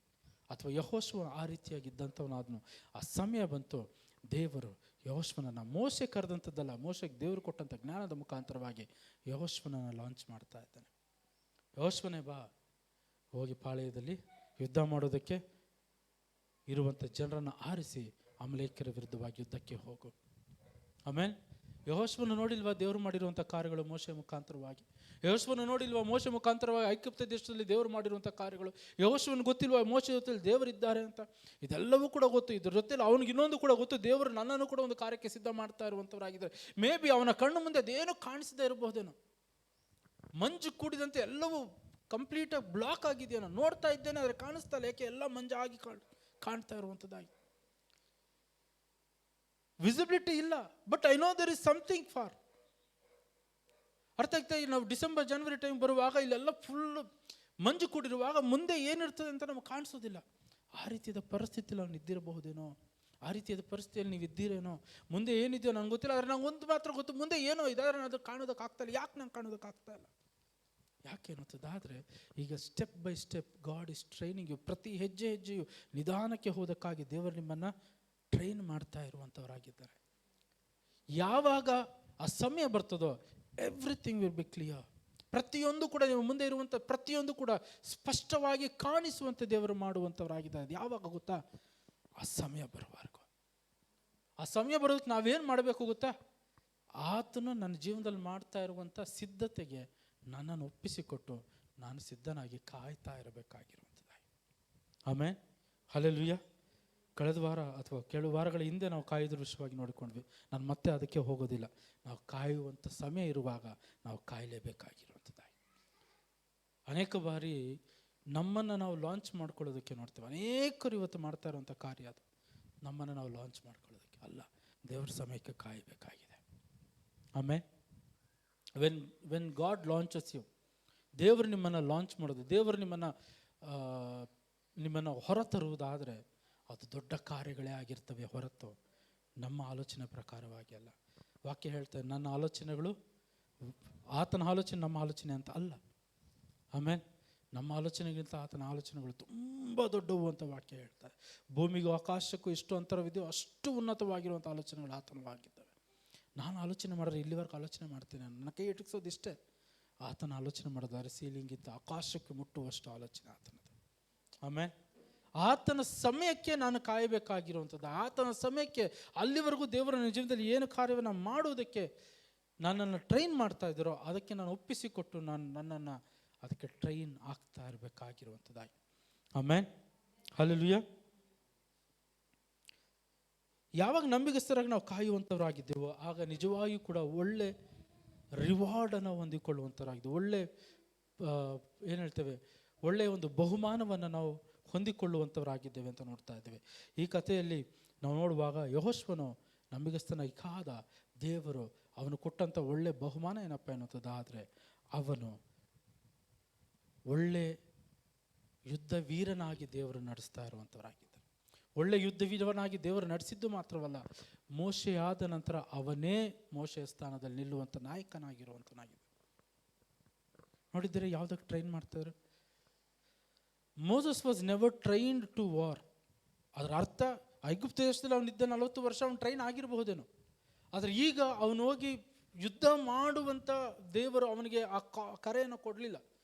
ಅಥವಾ ಯೆಹೋಶುವ ಆ ರೀತಿಯಾಗಿದ್ದಂಥವನಾದನು. ಆ ಸಮಯ ಬಂತು, ದೇವರು ಯೆಹೋಶುವನನ್ನು ಮೋಶೆ ಕರೆದಂಥದ್ದಲ್ಲ, ಮೋಶೆಗೆ ದೇವರು ಕೊಟ್ಟಂಥ ಜ್ಞಾನದ ಮುಖಾಂತರವಾಗಿ ಯೆಹೋಶುವನನ್ನು ಲಾಂಚ್ ಮಾಡ್ತಾ ಇದ್ದಾನೆ. ಯೆಹೋಶುವನೇ ಬಾ, ಹೋಗಿ ಪಾಳೆಯದಲ್ಲಿ ಯುದ್ಧ ಮಾಡೋದಕ್ಕೆ ಇರುವಂಥ ಜನರನ್ನು ಆರಿಸಿ ಅಮಲೇಕ್ಯರ ವಿರುದ್ಧವಾಗಿ ಯುದ್ಧಕ್ಕೆ ಹೋಗು. ಆಮೇಲೆ ಯೆಹೋಶುವನು ನೋಡಿಲ್ವಾ ದೇವರು ಮಾಡಿರುವಂಥ ಕಾರ್ಯಗಳು ಮೋಶೆ ಮುಖಾಂತರವಾಗಿ? ಯೆಹೋಶುವನು ನೋಡಿಲ್ವಾ ಮೋಶೆ ಮುಖಾಂತರವಾಗಿ ಐಗುಪ್ತ ದೇಶದಲ್ಲಿ ದೇವರು ಮಾಡಿರುವಂಥ ಕಾರ್ಯಗಳು? ಯೆಹೋಶುವನು ಗೊತ್ತಿಲ್ವಾ ಮೋಶೆ ಜೊತೆಲಿ ದೇವರಿದ್ದಾರೆ ಅಂತ? ಇದೆಲ್ಲವೂ ಕೂಡ ಗೊತ್ತು. ಇದ್ರ ಜೊತೆಲಿ ಅವನಿಗೆ ಇನ್ನೊಂದು ಕೂಡ ಗೊತ್ತು, ದೇವರು ನನ್ನನ್ನು ಕೂಡ ಒಂದು ಕಾರ್ಯಕ್ಕೆ ಸಿದ್ಧ ಮಾಡ್ತಾ ಇರುವಂಥವರಾಗಿದ್ದಾರೆ. ಮೇ ಬಿ ಅವನ ಕಣ್ಣು ಮುಂದೆ ಅದೇನೋ ಕಾಣಿಸದೇ ಇರಬಹುದೇನೋ. ಮಂಜು ಕೂಡಿದಂತೆ ಎಲ್ಲವೂ ಕಂಪ್ಲೀಟಾಗಿ ಬ್ಲಾಕ್ ಆಗಿದೆಯೇನೋ. ನೋಡ್ತಾ ಇದ್ದೇನೆ ಆದರೆ ಕಾಣಿಸ್ತಾ ಇಲ್ಲ, ಯಾಕೆ ಎಲ್ಲ ಮಂಜಾಗಿ ಕಾಣ್ತಾ ಇರುವಂಥದ್ದಾಗಿ. ವಿಸಿಬಿಲಿಟಿ ಇಲ್ಲ, but I know there is something for. ಅರ್ಥ ಆಗ್ತಾ ಇದೆ? ನಾವು ಡಿಸೆಂಬರ್ ಜನವರಿ ಟೈಮ್ ಬರುವಾಗ ಇಲ್ಲೆಲ್ಲ ಫುಲ್ ಮಂಜು ಕೂಡಿರುವಾಗ ಮುಂದೆ ಏನಿರ್ತದೆ ಅಂತ ನಮಗೆ ಕಾಣಿಸೋದಿಲ್ಲ. ಆ ರೀತಿಯಾದ ಪರಿಸ್ಥಿತಿಯಲ್ಲಿ ನಾವು ಇದ್ದಿರಬಹುದೇನೋ, ಆ ರೀತಿಯಾದ ಪರಿಸ್ಥಿತಿಯಲ್ಲಿ ನೀವು ಇದ್ದೀರೇನೋ. ಮುಂದೆ ಏನಿದೆಯೋ ನನಗೆ ಗೊತ್ತಿಲ್ಲ, ಆದರೆ ನಂಗೆ ಒಂದು ಮಾತ್ರ ಗೊತ್ತು, ಮುಂದೆ ಏನೋ ಇದಾದ್ರೆ ಅದು ಕಾಣೋದಕ್ಕಾಗ್ತಾ ಇಲ್ಲ. ಯಾಕೆ ನಂಗೆ ಕಾಣೋದಕ್ಕಾಗ್ತಾ ಇಲ್ಲ? ಯಾಕೆ ಅನ್ನೋದಾದರೆ ಈಗ step by step God is training you. ಪ್ರತಿ ಹೆಜ್ಜೆ ಹೆಜ್ಜೆಯು ನಿಧಾನಕ್ಕೆ ಹೋದಕ್ಕಾಗಿ ದೇವರು ನಿಮ್ಮನ್ನು ಟ್ರೈನ್ ಮಾಡ್ತಾ ಇರುವಂಥವರಾಗಿದ್ದಾರೆ. ಯಾವಾಗ ಆ ಸಮಯ ಬರ್ತದೋ ಎವ್ರಿಥಿಂಗ್ ವಿಲ್ ಬಿ ಕ್ಲಿಯರ್. ಪ್ರತಿಯೊಂದು ಕೂಡ ನೀವು ಮುಂದೆ ಇರುವಂಥ ಪ್ರತಿಯೊಂದು ಕೂಡ ಸ್ಪಷ್ಟವಾಗಿ ಕಾಣಿಸುವಂತೆ ದೇವರು ಮಾಡುವಂಥವರಾಗಿದ್ದಾರೆ. ಯಾವಾಗ ಗೊತ್ತಾ? ಆ ಸಮಯ ಬರುವವರೆಗೂ. ಆ ಸಮಯ ಬರೋದಕ್ಕೆ ನಾವೇನು ಮಾಡಬೇಕು ಗೊತ್ತಾ? ಆತನು ನನ್ನ ಜೀವನದಲ್ಲಿ ಮಾಡ್ತಾ ಇರುವಂಥ ಸಿದ್ಧತೆಗೆ ನನ್ನನ್ನು ಒಪ್ಪಿಸಿಕೊಟ್ಟು ನಾನು ಸಿದ್ಧನಾಗಿ ಕಾಯ್ತಾ ಇರಬೇಕಾಗಿರುವಂಥದ್ದಾಗಿ. ಆಮೇಲೆ ಹಲ್ಲೆಲೂಯಾ. ಕಳೆದ ವಾರ ಅಥವಾ ಕೆಲವು ವಾರಗಳ ಹಿಂದೆ ನಾವು ಕಾಯ್ದ ವಿಷಯವಾಗಿ ನೋಡಿಕೊಂಡ್ವಿ. ನಾನು ಮತ್ತೆ ಅದಕ್ಕೆ ಹೋಗೋದಿಲ್ಲ. ನಾವು ಕಾಯುವಂಥ ಸಮಯ ಇರುವಾಗ ನಾವು ಕಾಯಲೇಬೇಕಾಗಿರುವಂಥದ್ದಾಗಿ. ಅನೇಕ ಬಾರಿ ನಮ್ಮನ್ನು ನಾವು ಲಾಂಚ್ ಮಾಡ್ಕೊಳ್ಳೋದಕ್ಕೆ ನೋಡ್ತೇವೆ. ಅನೇಕರು ಇವತ್ತು ಮಾಡ್ತಾ ಇರುವಂಥ ಕಾರ್ಯ ಅದು. ನಮ್ಮನ್ನು ನಾವು ಲಾಂಚ್ ಮಾಡ್ಕೊಳ್ಳೋದಕ್ಕೆ ಅಲ್ಲ, ದೇವರ ಸಮಯಕ್ಕೆ ಕಾಯಬೇಕಾಗಿದೆ. ಆಮೇಲೆ ವೆನ್ ಗಾಡ್ ಲಾಂಚಸ್ ಯು, ದೇವರು ನಿಮ್ಮನ್ನು ಲಾಂಚ್ ಮಾಡೋದು, ದೇವರು ನಿಮ್ಮನ್ನು ಹೊರತರುವುದಾದರೆ ಅದು ದೊಡ್ಡ ಕಾರ್ಯಗಳೇ ಆಗಿರ್ತವೆ ಹೊರತು ನಮ್ಮ ಆಲೋಚನೆ ಪ್ರಕಾರವಾಗಿ ಅಲ್ಲ. ವಾಕ್ಯ ಹೇಳ್ತಾರೆ, ನನ್ನ ಆಲೋಚನೆಗಳು ಆತನ ಆಲೋಚನೆ ನಮ್ಮ ಆಲೋಚನೆ ಅಂತ ಅಲ್ಲ. ಆಮೇಲೆ ನಮ್ಮ ಆಲೋಚನೆಗಿಂತ ಆತನ ಆಲೋಚನೆಗಳು ತುಂಬ ದೊಡ್ಡವು ಅಂತ ವಾಕ್ಯ ಹೇಳ್ತಾರೆ. ಭೂಮಿಗೂ ಆಕಾಶಕ್ಕೂ ಎಷ್ಟು ಅಂತರವಿದೆಯೋ ಅಷ್ಟು ಉನ್ನತವಾಗಿರುವಂಥ ಆಲೋಚನೆಗಳು ಆತನವಾಗಿದ್ದಾವೆ. ನಾನು ಆಲೋಚನೆ ಮಾಡಿದ್ರೆ ಇಲ್ಲಿವರೆಗೂ ಆಲೋಚನೆ ಮಾಡ್ತೇನೆ, ನನ್ನ ಕೈ ಇಟ್ಟಿಸೋದು ಇಷ್ಟೇ. ಆತನ ಆಲೋಚನೆ ಮಾಡಿದರೆ ಸೀಲಿಂಗಿಂತ ಆಕಾಶಕ್ಕೆ ಮುಟ್ಟುವಷ್ಟು ಆಲೋಚನೆ ಆತನದು. ಆಮೇಲೆ ಆತನ ಸಮಯಕ್ಕೆ ನಾನು ಕಾಯಬೇಕಾಗಿರುವಂಥದ್ದು. ಆತನ ಸಮಯಕ್ಕೆ ಅಲ್ಲಿವರೆಗೂ ದೇವರ ಜೀವನದಲ್ಲಿ ಏನು ಕಾರ್ಯವನ್ನು ಮಾಡುವುದಕ್ಕೆ ನನ್ನನ್ನು ಟ್ರೈನ್ ಮಾಡ್ತಾ ಇದ್ದಾರೋ ಅದಕ್ಕೆ ನಾನು ಒಪ್ಪಿಸಿಕೊಟ್ಟು ನನ್ನನ್ನು ಅದಕ್ಕೆ ಟ್ರೈನ್ ಆಗ್ತಾ ಇರಬೇಕಾಗಿರುವಂಥದ್ದಾಗಿ. ಆಮೇಲೆ ಹಲ್ಲೆಲೂಯಾ. ಯಾವಾಗ ನಂಬಿಗಸ್ತರಾಗಿ ನಾವು ಕಾಯುವಂಥವರಾಗಿದ್ದೇವೋ ಆಗ ನಿಜವಾಗಿಯೂ ಕೂಡ ಒಳ್ಳೆ ರಿವಾರ್ಡನ್ನು ಹೊಂದಿಕೊಳ್ಳುವಂಥವರಾಗಿದ್ದೇವೆ. ಒಳ್ಳೆ ಏನು ಹೇಳ್ತೇವೆ, ಒಳ್ಳೆಯ ಒಂದು ಬಹುಮಾನವನ್ನು ನಾವು ಹೊಂದಿಕೊಳ್ಳುವಂಥವರಾಗಿದ್ದೇವೆ ಅಂತ ನೋಡ್ತಾ ಇದ್ದೇವೆ. ಈ ಕಥೆಯಲ್ಲಿ ನಾವು ನೋಡುವಾಗ ಯೆಹೋಶುವನು ನಂಬಿಗಸ್ತನಾಗಿ ಕಾದ ದೇವರು ಅವನು ಕೊಟ್ಟಂಥ ಒಳ್ಳೆ ಬಹುಮಾನ ಏನಪ್ಪ ಎನ್ನುವಂಥದ್ದಾದರೆ ಅವನು ಒಳ್ಳೆ ಯುದ್ಧ ವೀರನಾಗಿ ದೇವರು ನಡೆಸ್ತಾ ಇರುವಂಥವರಾಗಿದ್ದರು. ಒಳ್ಳೆ ಯುದ್ಧ ವೀರನಾಗಿ ದೇವರು ನಡೆಸಿದ್ದು ಮಾತ್ರವಲ್ಲ, ಮೋಶೆ ಆದ ನಂತರ ಅವನೇ ಮೋಶೆಯ ಸ್ಥಾನದಲ್ಲಿ ನಿಲ್ಲುವಂಥ ನಾಯಕನಾಗಿರುವಂಥನಾಗಿದೆ. ನೋಡಿದರೆ ಯಾವುದಕ್ಕೆ ಟ್ರೈನ್ ಮಾಡ್ತಾರೆ? Moses was never trained to war. ಅದರ ಅರ್ಥ ಐಗುಪ್ತ ದೇಶದಲ್ಲಿ ಅವನಿದ್ದ 40 ವರ್ಷ ಅವನು ಟ್ರೈನ್ ಆಗಿರಬಹುದೇನೋ, ಆದರೆ ಈಗ ಅವನು ಹೋಗಿ ಯುದ್ಧ ಮಾಡುವಂಥ ದೇವರು ಅವನಿಗೆ ಆ ಕರೆಯನ್ನು ಕೊಡಲಿಲ್ಲ.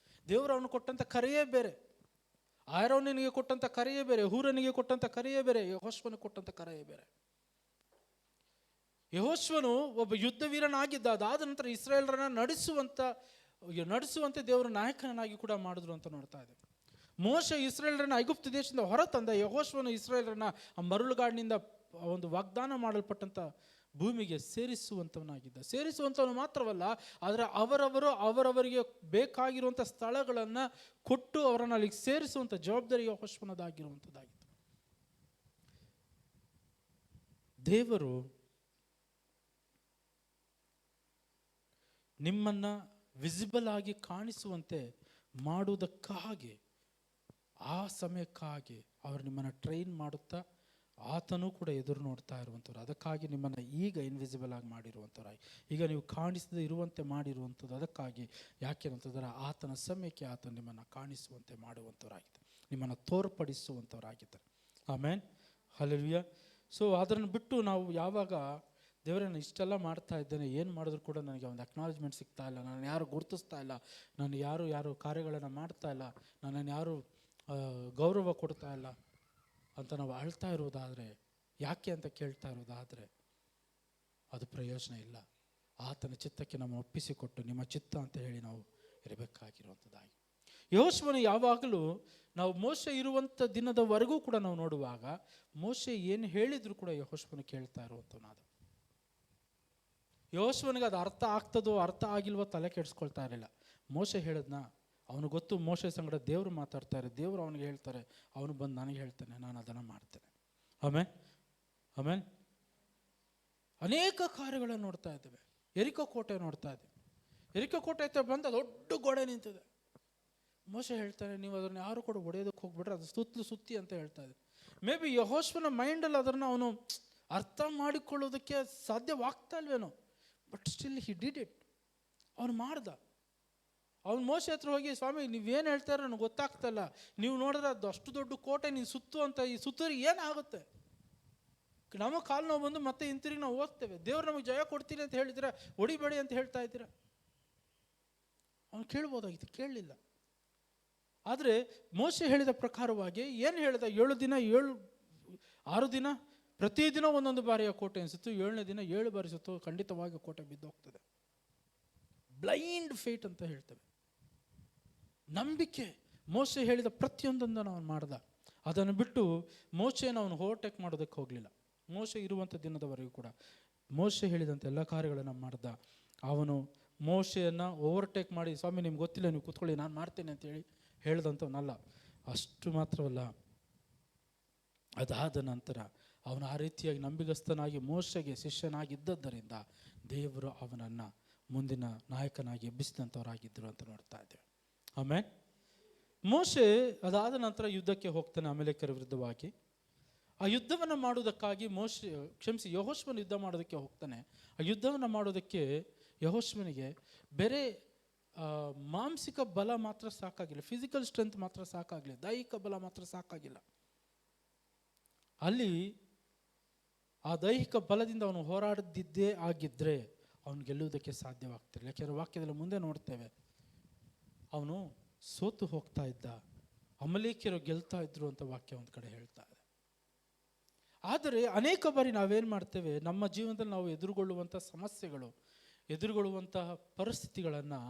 ದೇವರು ಅವನು ಕೊಟ್ಟಂಥ ಕರೆಯೇ ಬೇರೆ, ಆರೋನಿಗೆ ಕೊಟ್ಟಂಥ ಕರೆಯೇ ಬೇರೆ, ಹೂರನಿಗೆ ಕೊಟ್ಟಂಥ ಕರೆಯೇ ಬೇರೆ, ಯೆಹೋಶುವನಿಗೆ ಕೊಟ್ಟಂಥ ಕರೆಯೇ ಬೇರೆ. ಯೆಹೋಶುವನು ಒಬ್ಬ ಯುದ್ಧ ವೀರನಾಗಿದ್ದ. ಅದಾದ ನಂತರ ಇಸ್ರಾಯೇಲರನ್ನ ನಡೆಸುವಂತೆ ದೇವರು ನಾಯಕನಾಗಿ ಕೂಡ ಮಾಡಿದ್ರು ಅಂತ ನೋಡ್ತಾ ಇದ್ದೇವೆ. ಮೋಶೆ ಇಸ್ರಾಯೇಲರನ್ನ ಐಗುಪ್ತ ದೇಶದಿಂದ ಹೊರತಂದ. ಯೆಹೋಶುವನು ಇಸ್ರಾಯೇಲರನ್ನ ಆ ಮರಳುಗಾಡಿನಿಂದ ಒಂದು ವಾಗ್ದಾನ ಮಾಡಲ್ಪಟ್ಟಂಥ ಭೂಮಿಗೆ ಸೇರಿಸುವಂಥವನು ಮಾತ್ರವಲ್ಲ, ಆದರೆ ಅವರವರಿಗೆ ಬೇಕಾಗಿರುವಂಥ ಸ್ಥಳಗಳನ್ನು ಕೊಟ್ಟು ಅವರನ್ನು ಅಲ್ಲಿಗೆ ಸೇರಿಸುವಂಥ ಜವಾಬ್ದಾರಿ ಯೆಹೋಶುವನದಾಗಿರುವಂಥದ್ದಾಗಿತ್ತು. ದೇವರು ನಿಮ್ಮನ್ನು ವಿಸಿಬಲ್ ಆಗಿ ಕಾಣಿಸುವಂತೆ ಮಾಡುವುದಕ್ಕಾಗಿ, ಆ ಸಮಯಕ್ಕಾಗಿ ಅವರು ನಿಮ್ಮನ್ನು ಟ್ರೈನ್ ಮಾಡುತ್ತಾ ಆತನೂ ಕೂಡ ಎದುರು ನೋಡ್ತಾ ಇರುವಂಥವ್ರು. ಅದಕ್ಕಾಗಿ ನಿಮ್ಮನ್ನು ಈಗ ಇನ್ವಿಸಿಬಲ್ ಆಗಿ ಮಾಡಿರುವಂಥವ್ರಾಗಿ, ಈಗ ನೀವು ಕಾಣಿಸದೇ ಇರುವಂತೆ ಮಾಡಿರುವಂಥದ್ದು ಅದಕ್ಕಾಗಿ. ಯಾಕೆ ಅಂತಂದರೆ ಆತನ ಸಮಯಕ್ಕೆ ಆತ ನಿಮ್ಮನ್ನು ಕಾಣಿಸುವಂತೆ ಮಾಡುವಂಥವರಾಗಿದೆ, ನಿಮ್ಮನ್ನು ತೋರ್ಪಡಿಸುವಂಥವರಾಗಿದ್ದಾರೆ. ಆಮೇಲೆ ಹಲ್ಲೆಲೂಯಾ. ಸೊ ಅದನ್ನು ಬಿಟ್ಟು ನಾವು ಯಾವಾಗ ದೇವರನ್ನು ಇಷ್ಟೆಲ್ಲ ಮಾಡ್ತಾ ಇದ್ದೇನೆ, ಏನು ಮಾಡಿದ್ರು ಕೂಡ ನನಗೆ ಒಂದು ಅಕ್ನಾಲಜ್ಮೆಂಟ್ ಸಿಗ್ತಾ ಇಲ್ಲ, ನಾನು ಯಾರು ಗುರುತಿಸ್ತಾ ಇಲ್ಲ, ನಾನು ಯಾರು ಕಾರ್ಯಗಳನ್ನು ಮಾಡ್ತಾ ಇಲ್ಲ, ನನ್ನನ್ನು ಯಾರು ಗೌರವ ಕೊಡ್ತಾ ಇಲ್ಲ ಅಂತ ನಾವು ಅಳ್ತಾ ಇರೋದಾದರೆ, ಯಾಕೆ ಅಂತ ಕೇಳ್ತಾ ಇರೋದಾದರೆ ಅದು ಪ್ರಯೋಜನ ಇಲ್ಲ. ಆತನ ಚಿತ್ತಕ್ಕೆ ನಾವು ಒಪ್ಪಿಸಿಕೊಟ್ಟು ನಿಮ್ಮ ಚಿತ್ತ ಅಂತ ಹೇಳಿ ನಾವು ಇರಬೇಕಾಗಿರುವಂಥದ್ದಾಗಿ. ಯೆಹೋಶುವನು ಯಾವಾಗಲೂ ನಾವು ಮೋಶೆ ಇರುವಂಥ ದಿನದವರೆಗೂ ಕೂಡ ನಾವು ನೋಡುವಾಗ ಮೋಶೆ ಏನು ಹೇಳಿದ್ರು ಕೂಡ ಯೆಹೋಶುವನು ಕೇಳ್ತಾ ಇರುವಂಥವನಾದ. ಯೆಹೋಶುವನಿಗೆ ಅದು ಅರ್ಥ ಆಗ್ತದೋ ಅರ್ಥ ಆಗಿಲ್ವೋ ತಲೆ ಕೆಡಿಸ್ಕೊಳ್ತಾ ಇರಲಿಲ್ಲ. ಮೋಶೆ ಹೇಳಿದ್ನ ಅವನು ಗೊತ್ತು, ಮೋಶೆ ಸಂಗಡ ದೇವರು ಮಾತಾಡ್ತಾರೆ, ದೇವರು ಅವನಿಗೆ ಹೇಳ್ತಾರೆ, ಅವನು ಬಂದು ನನಗೆ ಹೇಳ್ತಾನೆ, ನಾನು ಅದನ್ನು ಮಾಡ್ತೇನೆ. ಆಮೇಲೆ ಅನೇಕ ಕಾರ್ಯಗಳನ್ನು ನೋಡ್ತಾ ಇದ್ದೇವೆ. ಎರಿಕೋ ಕೋಟೆ ನೋಡ್ತಾ ಇದ್ದೇವೆ. ಎರಿಕೋ ಕೋಟೆ ಹತ್ರ ಬಂದ ದೊಡ್ಡ ಗೋಡೆ ನಿಂತಿದೆ. ಮೋಶೆ ಹೇಳ್ತಾನೆ, ನೀವು ಅದನ್ನು ಯಾರು ಕೂಡ ಒಡೆಯೋದಕ್ಕೆ ಹೋಗ್ಬಿಟ್ರೆ ಅದು ಸುತ್ತಿ ಅಂತ ಹೇಳ್ತಾ ಇದೆ. ಮೇ ಬಿ ಯೆಹೋಶುವನ ಮೈಂಡಲ್ಲಿ ಅದನ್ನು ಅವನು ಅರ್ಥ ಮಾಡಿಕೊಳ್ಳೋದಕ್ಕೆ ಸಾಧ್ಯವಾಗ್ತಾ ಇಲ್ವೇನೋ, but still he did it. ಅವನು ಮಾಡ್ದ. ಅವನು ಮೋಶೆ ಹತ್ರ ಹೋಗಿ, ಸ್ವಾಮಿ ನೀವೇನು ಹೇಳ್ತಾರೋ ನನಗೆ ಗೊತ್ತಾಗ್ತಲ್ಲ, ನೀವು ನೋಡಿದ್ರೆ ಅದು ಅಷ್ಟು ದೊಡ್ಡ ಕೋಟೆ ನೀನು ಸುತ್ತು ಅಂತ, ಈ ಸುತ್ತರಿಗೆ ಏನಾಗುತ್ತೆ? ನಮ್ಮ ಕಾಲು ನಾವು ಬಂದು ಮತ್ತೆ ಹಿಂತಿರುಗಿ ನಾವು ಹೋಗ್ತೇವೆ. ದೇವ್ರು ನಮಗೆ ಜಯ ಕೊಡ್ತೀನಿ ಅಂತ ಹೇಳಿದ್ರೆ ಹೊಡಿಬೇಡಿ ಅಂತ ಹೇಳ್ತಾ ಇದ್ದೀರಾ? ಅವನು ಕೇಳ್ಬೋದಾಗಿತ್ತು, ಕೇಳಲಿಲ್ಲ. ಆದರೆ ಮೋಶೆ ಹೇಳಿದ ಪ್ರಕಾರವಾಗಿ ಏನು ಹೇಳಿದ? 6 ದಿನ ಪ್ರತಿದಿನ ಒಂದೊಂದು ಬಾರಿಯ ಕೋಟೆ ಅನಿಸುತ್ತು. 7ನೇ ದಿನ 7 ಬಾರಿ ಸುತ್ತು, ಖಂಡಿತವಾಗಿ ಕೋಟೆ ಬಿದ್ದು ಹೋಗ್ತದೆ. ಬ್ಲೈಂಡ್ ಫೇಟ್ ಅಂತ ಹೇಳ್ತೇವೆ. ನಂಬಿಕೆ. ಮೋಶೆ ಹೇಳಿದ ಪ್ರತಿಯೊಂದನ್ನು ಅವನು ಮಾಡ್ದ. ಅದನ್ನು ಬಿಟ್ಟು ಮೋಶೆಯನ್ನು ಅವನು ಓವರ್ಟೇಕ್ ಮಾಡೋದಕ್ಕೆ ಹೋಗಲಿಲ್ಲ. ಮೋಶೆ ಇರುವಂಥ ದಿನದವರೆಗೂ ಕೂಡ ಮೋಶೆ ಹೇಳಿದಂಥ ಎಲ್ಲ ಕಾರ್ಯಗಳನ್ನು ಮಾಡ್ದ. ಅವನು ಮೋಶೆಯನ್ನು ಓವರ್ಟೇಕ್ ಮಾಡಿ, ಸ್ವಾಮಿ ನಿಮ್ಗೆ ಗೊತ್ತಿಲ್ಲ, ನೀವು ಕೂತ್ಕೊಳ್ಳಿ ನಾನು ಮಾಡ್ತೇನೆ ಅಂತೇಳಿ ಹೇಳ್ದಂಥವನಲ್ಲ. ಅಷ್ಟು ಮಾತ್ರವಲ್ಲ, ಅದಾದ ನಂತರ ಅವನು ಆ ರೀತಿಯಾಗಿ ನಂಬಿಗಸ್ತನಾಗಿ ಮೋಶೆಗೆ ಶಿಷ್ಯನಾಗಿದ್ದರಿಂದ ದೇವರು ಅವನನ್ನು ಮುಂದಿನ ನಾಯಕನಾಗಿ ಎಬ್ಬಿಸಿದಂಥವರಾಗಿದ್ದರು ಅಂತ ನೋಡ್ತಾ ಇದ್ದೇವೆ. ಆಮೇಲೆ ಮೋಶೆ ಅದಾದ ನಂತರ ಯುದ್ಧಕ್ಕೆ ಹೋಗ್ತಾನೆ ಅಮಲೇಕ್ಯರ ವಿರುದ್ಧವಾಗಿ. ಆ ಯುದ್ಧವನ್ನು ಮಾಡುವುದಕ್ಕಾಗಿ ಯೆಹೋಶುವನು ಯುದ್ಧ ಮಾಡೋದಕ್ಕೆ ಹೋಗ್ತಾನೆ. ಆ ಯುದ್ಧವನ್ನು ಮಾಡೋದಕ್ಕೆ ಯೆಹೋಶುವನಿಗೆ ಬೇರೆ ಮಾನಸಿಕ ಬಲ ಮಾತ್ರ ಸಾಕಾಗಿಲ್ಲ, ಫಿಸಿಕಲ್ ಸ್ಟ್ರೆಂತ್ ಮಾತ್ರ ಸಾಕಾಗಲಿಲ್ಲ, ದೈಹಿಕ ಬಲ ಮಾತ್ರ ಸಾಕಾಗಿಲ್ಲ. ಅಲ್ಲಿ ಆ ದೈಹಿಕ ಬಲದಿಂದ ಅವನು ಹೋರಾಡದಿದ್ದೇ ಆಗಿದ್ದರೆ ಅವನು ಗೆಲ್ಲುವುದಕ್ಕೆ ಸಾಧ್ಯವಾಗ್ತಿರಲಿಲ್ಲ. ಯಾಕೆಂದರೆ ವಾಕ್ಯದಲ್ಲಿ ಮುಂದೆ ನೋಡ್ತೇವೆ, ಅವನು ಸೋತು ಹೋಗ್ತಾ ಇದ್ದ, ಅಮಲೇಕ್ಯರು ಗೆಲ್ತಾ ಇದ್ರು ಅಂತ ವಾಕ್ಯ ಒಂದು ಕಡೆ ಹೇಳ್ತಾ ಇದೆ. ಆದರೆ ಅನೇಕ ಬಾರಿ ನಾವೇನು ಮಾಡ್ತೇವೆ, ನಮ್ಮ ಜೀವನದಲ್ಲಿ ನಾವು ಎದುರುಗೊಳ್ಳುವಂಥ ಸಮಸ್ಯೆಗಳು, ಎದುರುಗೊಳ್ಳುವಂತಹ ಪರಿಸ್ಥಿತಿಗಳನ್ನು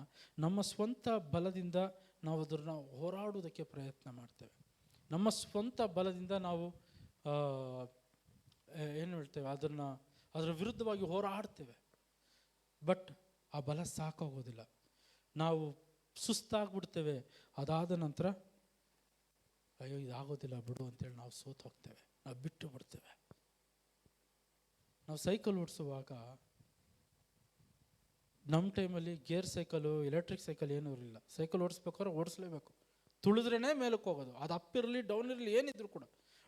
ನಮ್ಮ ಸ್ವಂತ ಬಲದಿಂದ ನಾವು ಅದನ್ನು ಹೋರಾಡುವುದಕ್ಕೆ ಪ್ರಯತ್ನ ಮಾಡ್ತೇವೆ. ನಮ್ಮ ಸ್ವಂತ ಬಲದಿಂದ ನಾವು ಏನು ಹೇಳ್ತೇವೆ, ಅದರ ವಿರುದ್ಧವಾಗಿ ಹೋರಾಡ್ತೇವೆ. ಬಟ್ ಆ ಬಲ ಸಾಕಾಗೋದಿಲ್ಲ, ನಾವು ಸುಸ್ತಾಗ್ಬಿಡ್ತೇವೆ. ಅದಾದ ನಂತರ ಅಯ್ಯೋ ಇದಾಗೋದಿಲ್ಲ ಬಿಡು ಅಂತೇಳಿ ನಾವು ಸೋತು ಹೋಗ್ತೇವೆ, ನಾವು ಬಿಟ್ಟು ಬಿಡ್ತೇವೆ. ನಾವು ಸೈಕಲ್ ಓಡಿಸುವಾಗ ನಮ್ಮ ಟೈಮಲ್ಲಿ ಗೇರ್ ಸೈಕಲು, ಎಲೆಕ್ಟ್ರಿಕ್ ಸೈಕಲ್ ಏನೂ ಇರಲಿಲ್ಲ. ಸೈಕಲ್ ಓಡಿಸ್ಬೇಕಾದ್ರೆ ಓಡಿಸ್ಲೇಬೇಕು, ತುಳಿದ್ರೇ ಮೇಲಕ್ಕೆ ಹೋಗೋದು. ಅದು ಅಪ್ ಇರಲಿ ಡೌನ್ ಇರಲಿ ಏನಿದ್ರು ಕೂಡ,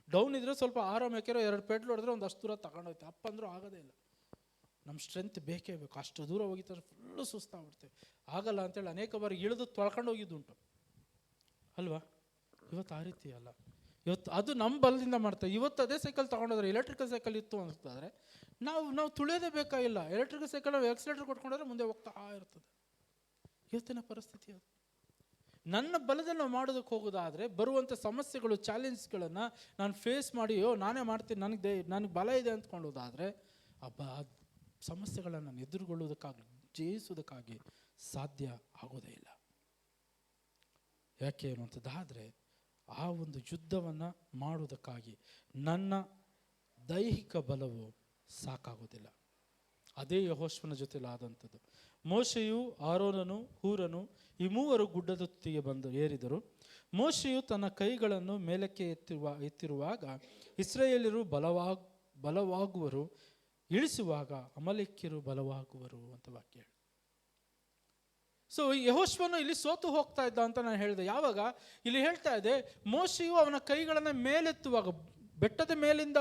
ಡೌನ್ ಇದ್ರೆ ಸ್ವಲ್ಪ ಆರಾಮ, ಯಾಕೆರೋ 2 ಪೆಡ್ಲ್ ಹೊಡೆದ್ರೆ ಒಂದು ಅಷ್ಟು ದೂರ ತಗೊಂಡೋಯ್ತು. ಅಪ್ ಅಂದರೂ ಆಗೋದೇ ಇಲ್ಲ, ನಮ್ಮ ಸ್ಟ್ರೆಂತ್ ಬೇಕೇ ಬೇಕು. ಅಷ್ಟು ದೂರ ಹೋಗಿದ್ರೆ ಫುಲ್ಲು ಸುಸ್ತಾಗ್ಬಿಡ್ತೇವೆ, ಆಗಲ್ಲ ಅಂತೇಳಿ ಅನೇಕ ಬಾರಿ ಇಳಿದು ತೊಳ್ಕೊಂಡು ಹೋಗಿದ್ದುಂಟು ಅಲ್ವಾ. ಇವತ್ತು ಆ ರೀತಿ ಅಲ್ಲ, ಇವತ್ತು ಅದು ನಮ್ಮ ಬಲದಿಂದ ಮಾಡ್ತೇವೆ. ಇವತ್ತು ಅದೇ ಸೈಕಲ್ ತೊಗೊಂಡೋದ್ರೆ, ಎಲೆಕ್ಟ್ರಿಕಲ್ ಸೈಕಲ್ ಇತ್ತು ಅನಿಸ್ತಂದರೆ ನಾವು ತುಳಿಯೋದೇ ಬೇಕಾಗಿಲ್ಲ. ಎಲೆಕ್ಟ್ರಿಕಲ್ ಸೈಕಲ್ ನಾವು ಎಕ್ಸಲೇಟರ್ ಕೊಟ್ಕೊಂಡ್ರೆ ಮುಂದೆ ಹೋಗ್ತಾ ಇರ್ತದೆ. ಇವತ್ತಿನ ಪರಿಸ್ಥಿತಿ ಅದು. ನನ್ನ ಬಲದಲ್ಲಿ ನಾವು ಮಾಡೋದಕ್ಕೆ ಹೋಗೋದಾದರೆ ಬರುವಂಥ ಸಮಸ್ಯೆಗಳು, ಚಾಲೆಂಜ್ಗಳನ್ನು ನಾನು ಫೇಸ್ ಮಾಡಿ ನಾನೇ ಮಾಡ್ತೀನಿ, ನನಗೆ ಬಲ ಇದೆ ಅಂದ್ಕೊಳ್ಳೋದಾದರೆ ಆ ಸಮಸ್ಯೆಗಳನ್ನು ನಾನು ಎದುರುಗೊಳ್ಳುವುದಕ್ಕಾಗಿ, ಜಯಿಸುವುದಕ್ಕಾಗಿ ಸಾಧ್ಯ ಆಗೋದೇ ಇಲ್ಲ. ಯಾಕೆ ಅನ್ನುವಂಥದ್ದಾದರೆ ಆ ಒಂದು ಯುದ್ಧವನ್ನು ಮಾಡುವುದಕ್ಕಾಗಿ ನನ್ನ ದೈಹಿಕ ಬಲವು ಸಾಕಾಗೋದಿಲ್ಲ. ಅದೇ ಯೆಹೋಶುವನ ಜೊತೆಲಿ ಆದಂಥದ್ದು. ಮೋಶೆಯು, ಆರೋನನು, ಹೂರನು ಈ ಮೂವರು ಗುಡ್ಡದ ತುದಿಗೆ ಏರಿದರು. ಮೋಶೆಯು ತನ್ನ ಕೈಗಳನ್ನು ಮೇಲಕ್ಕೆ ಎತ್ತಿರುವಾಗ ಇಸ್ರಾಯೇಲ್ಯರು ಬಲವಾಗುವರು, ಇಳಿಸುವಾಗ ಅಮಲೇಕ್ಯರು ಬಲವಾಗುವರು ಅಂತ ವಾಕ್ಯ ಹೇಳಿ. ಸೊ ಯೆಹೋಶುವನು ಇಲ್ಲಿ ಸೋತು ಹೋಗ್ತಾ ಇದ್ದ ಅಂತ ನಾನು ಹೇಳಿದೆ. ಯಾವಾಗ ಇಲ್ಲಿ ಹೇಳ್ತಾ ಇದೆ, ಮೋಶೆಯು ಅವನ ಕೈಗಳನ್ನು ಮೇಲೆತ್ತುವಾಗ, ಬೆಟ್ಟದ ಮೇಲಿಂದ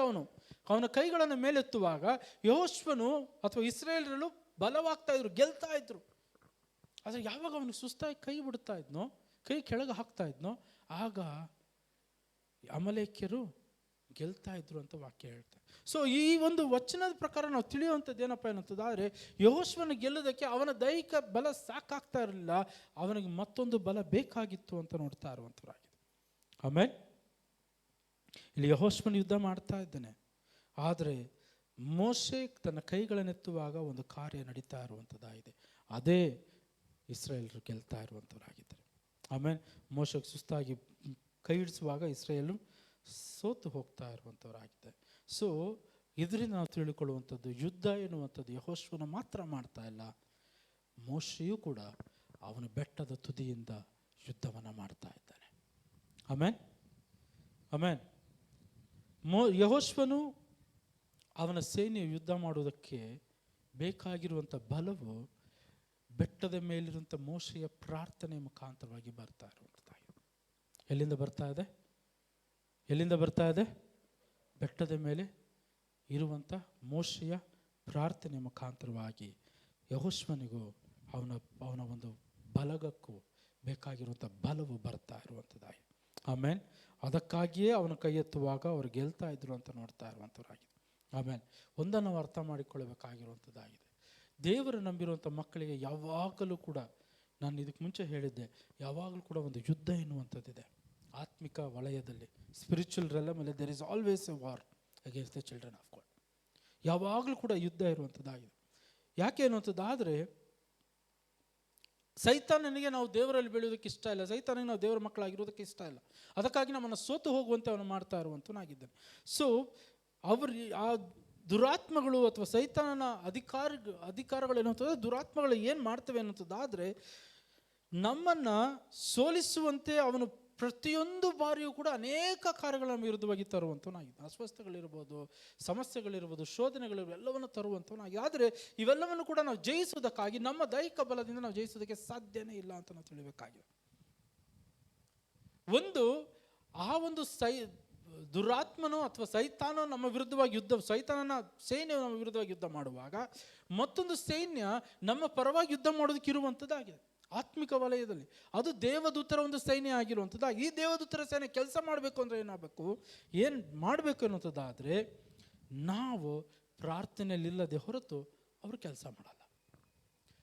ಅವನ ಕೈಗಳನ್ನು ಮೇಲೆತ್ತುವಾಗ ಯೆಹೋಶುವನು ಅಥವಾ ಇಸ್ರಾಯೇಲ್ಯರು ಬಲವಾಗ್ತಾ ಇದ್ರು, ಗೆಲ್ತಾ ಇದ್ರು. ಆದರೆ ಯಾವಾಗ ಅವನು ಸುಸ್ತಾಗಿ ಕೈ ಬಿಡ್ತಾ ಇದ್ನೋ, ಕೈ ಕೆಳಗೆ ಹಾಕ್ತಾ ಇದ್ನೋ, ಆಗ ಅಮಲೇಕ್ಯರು ಗೆಲ್ತಾ ಇದ್ರು ಅಂತ ವಾಕ್ಯ ಹೇಳ್ತಾರೆ. ಸೊ ಈ ಒಂದು ವಚನದ ಪ್ರಕಾರ ನಾವು ತಿಳಿಯುವಂಥದ್ದು ಏನಪ್ಪ ಏನಂತಂದರೆ, ಯೆಹೋಶುವನ ಗೆಲ್ಲೋದಕ್ಕೆ ಅವನ ದೈಹಿಕ ಬಲ ಸಾಕಾಗ್ತಾ ಇರಲಿಲ್ಲ, ಅವನಿಗೆ ಮತ್ತೊಂದು ಬಲ ಬೇಕಾಗಿತ್ತು ಅಂತ ನೋಡ್ತಾ ಇರುವಂಥವ್ರಾಗಿದೆ. ಆಮೇಲೆ ಇಲ್ಲಿ ಯೆಹೋಶುವನ ಯುದ್ಧ ಮಾಡ್ತಾ ಇದ್ದಾನೆ, ಆದರೆ ಮೋಶೆ ತನ್ನ ಕೈಗಳನ್ನೆತ್ತುವಾಗ ಒಂದು ಕಾರ್ಯ ನಡೀತಾ ಇರುವಂಥದ್ದಾಗಿದೆ. ಅದೇ ಇಸ್ರಾಯೇಲರು ಗೆಲ್ತಾ ಇರುವಂಥವರಾಗಿದ್ದಾರೆ. ಆಮೇಲೆ ಮೋಶೆಗೆ ಸುಸ್ತಾಗಿ ಕೈ ಇಡಿಸುವಾಗ ಇಸ್ರಾಯೇಲು ಸೋತು ಹೋಗ್ತಾ ಇರುವಂಥವರಾಗಿದೆ. ಸೊ ಇದರಿಂದ ನಾವು ತಿಳ್ಕೊಳ್ಳುವಂಥದ್ದು, ಯುದ್ಧ ಎನ್ನುವಂಥದ್ದು ಯೆಹೋಶುವನ ಮಾತ್ರ ಮಾಡ್ತಾ ಇಲ್ಲ, ಮೋಶೆಯೂ ಕೂಡ ಅವನ ಬೆಟ್ಟದ ತುದಿಯಿಂದ ಯುದ್ಧವನ್ನು ಮಾಡ್ತಾ ಇದ್ದಾನೆ. ಆಮೇಲೆ ಯೆಹೋಶುವನು ಅವನ ಸೇನೆಯು ಯುದ್ಧ ಮಾಡುವುದಕ್ಕೆ ಬೇಕಾಗಿರುವಂಥ ಬಲವು ಬೆಟ್ಟದ ಮೇಲಿರುವಂಥ ಮೋಶೆಯ ಪ್ರಾರ್ಥನೆ ಮುಖಾಂತರವಾಗಿ ಬರ್ತಾ ಇರುವಂಥದ್ದಾಗಿದೆ. ಎಲ್ಲಿಂದ ಬರ್ತಾ ಇದೆ? ಬೆಟ್ಟದ ಮೇಲೆ ಇರುವಂಥ ಮೋಶೆಯ ಪ್ರಾರ್ಥನೆ ಮುಖಾಂತರವಾಗಿ ಯೆಹೋಶುವನಿಗೂ ಅವನ ಒಂದು ಬಲಗಕ್ಕೂ ಬೇಕಾಗಿರುವಂಥ ಬಲವು ಬರ್ತಾ ಇರುವಂಥದ್ದಾಗಿದೆ. ಆಮೇಲೆ ಅದಕ್ಕಾಗಿಯೇ ಅವನ ಕೈ ಎತ್ತುವಾಗ ಅವರು ಗೆಲ್ತಾ ಇದ್ರು ಅಂತ ನೋಡ್ತಾ ಇರುವಂಥವ್ರಾಗಿದೆ. ಆಮೇಲೆ ಒಂದನ್ನು ನಾವು ಅರ್ಥ ಮಾಡಿಕೊಳ್ಳಬೇಕಾಗಿರುವಂಥದ್ದಾಗಿದೆ, ದೇವರು ನಂಬಿರುವಂಥ ಮಕ್ಕಳಿಗೆ ಯಾವಾಗಲೂ ಕೂಡ, ನಾನು ಇದಕ್ಕೆ ಮುಂಚೆ ಹೇಳಿದ್ದೆ, ಯಾವಾಗಲೂ ಕೂಡ ಒಂದು ಯುದ್ಧ ಎನ್ನುವಂಥದ್ದಿದೆ. ಆತ್ಮಿಕ ವಲಯದಲ್ಲಿ, ಸ್ಪಿರಿಚುವಲ್ ರೆಲಮ್ ಅಲ್ಲಿ there is always a war against the children of God. ಯಾವಾಗಲೂ ಕೂಡ ಯುದ್ಧ ಇರುವಂಥದ್ದಾಗಿದೆ. ಯಾಕೆ ಅನ್ನುವಂಥದ್ದಾದರೆ ಸೈತಾನನಿಗೆ ನಾವು ದೇವರಲ್ಲಿ ಬೆಳೆಯೋದಕ್ಕೆ ಇಷ್ಟ ಇಲ್ಲ, ಸೈತಾನಿಗೆ ನಾವು ದೇವರ ಮಕ್ಕಳಾಗಿರೋದಕ್ಕೆ ಇಷ್ಟ ಇಲ್ಲ. ಅದಕ್ಕಾಗಿ ನಮ್ಮನ್ನು ಸೋತು ಹೋಗುವಂತೆ ಅವನು ಮಾಡ್ತಾ ಇರುವಂತನಾಗಿದ್ದಾನೆ. ಸೊ ಆ ದುರಾತ್ಮಗಳು ಅಥವಾ ಸೈತಾನನ ಅಧಿಕಾರಗಳು ಏನಂತಂದ್ರೆ, ದುರಾತ್ಮಗಳು ಏನು ಮಾಡ್ತವೆ ಅನ್ನೋದಾದರೆ, ನಮ್ಮನ್ನು ಸೋಲಿಸುವಂತೆ ಅವನು ಪ್ರತಿಯೊಂದು ಬಾರಿಯೂ ಕೂಡ ಅನೇಕ ಕಾರ್ಯಗಳ ವಿರುದ್ಧವಾಗಿ ತರುವಂಥವನಾಗಿದೆ. ಅಸ್ವಸ್ಥಗಳಿರ್ಬೋದು, ಸಮಸ್ಯೆಗಳಿರ್ಬೋದು, ಶೋಧನೆಗಳಿರ್ಬೋದು, ಎಲ್ಲವನ್ನು ತರುವಂಥವನಾಗಿದೆ. ಆದರೆ ಇವೆಲ್ಲವನ್ನು ಕೂಡ ನಾವು ಜಯಿಸುವುದಕ್ಕಾಗಿ ನಮ್ಮ ದೈಹಿಕ ಬಲದಿಂದ ನಾವು ಜಯಿಸೋದಕ್ಕೆ ಸಾಧ್ಯನೇ ಇಲ್ಲ ಅಂತ ನಾವು ತಿಳಿಬೇಕಾಗಿದೆ. ಒಂದು ದುರಾತ್ಮನೋ ಅಥವಾ ಸೈತಾನೋ ನಮ್ಮ ವಿರುದ್ಧವಾಗಿ ಸೈತಾನನ ಸೈನ್ಯವು ನಮ್ಮ ವಿರುದ್ಧವಾಗಿ ಯುದ್ಧ ಮಾಡುವಾಗ, ಮತ್ತೊಂದು ಸೈನ್ಯ ನಮ್ಮ ಪರವಾಗಿ ಯುದ್ಧ ಮಾಡೋದಕ್ಕೆ ಇರುವಂಥದ್ದಾಗಿದೆ ಆತ್ಮಿಕ ವಲಯದಲ್ಲಿ. ಅದು ದೇವದೂತರ ಒಂದು ಸೈನ್ಯ ಆಗಿರುವಂಥದ್ದು. ಈ ದೇವದೂತರ ಸೈನ್ಯ ಕೆಲಸ ಮಾಡಬೇಕು ಅಂದರೆ ಏನು ಮಾಡಬೇಕು ಅನ್ನೋದಾದರೆ, ನಾವು ಪ್ರಾರ್ಥನೆಯಲ್ಲಿಲ್ಲದೆ ಹೊರತು ಅವರು ಕೆಲಸ ಮಾಡಲ್ಲ.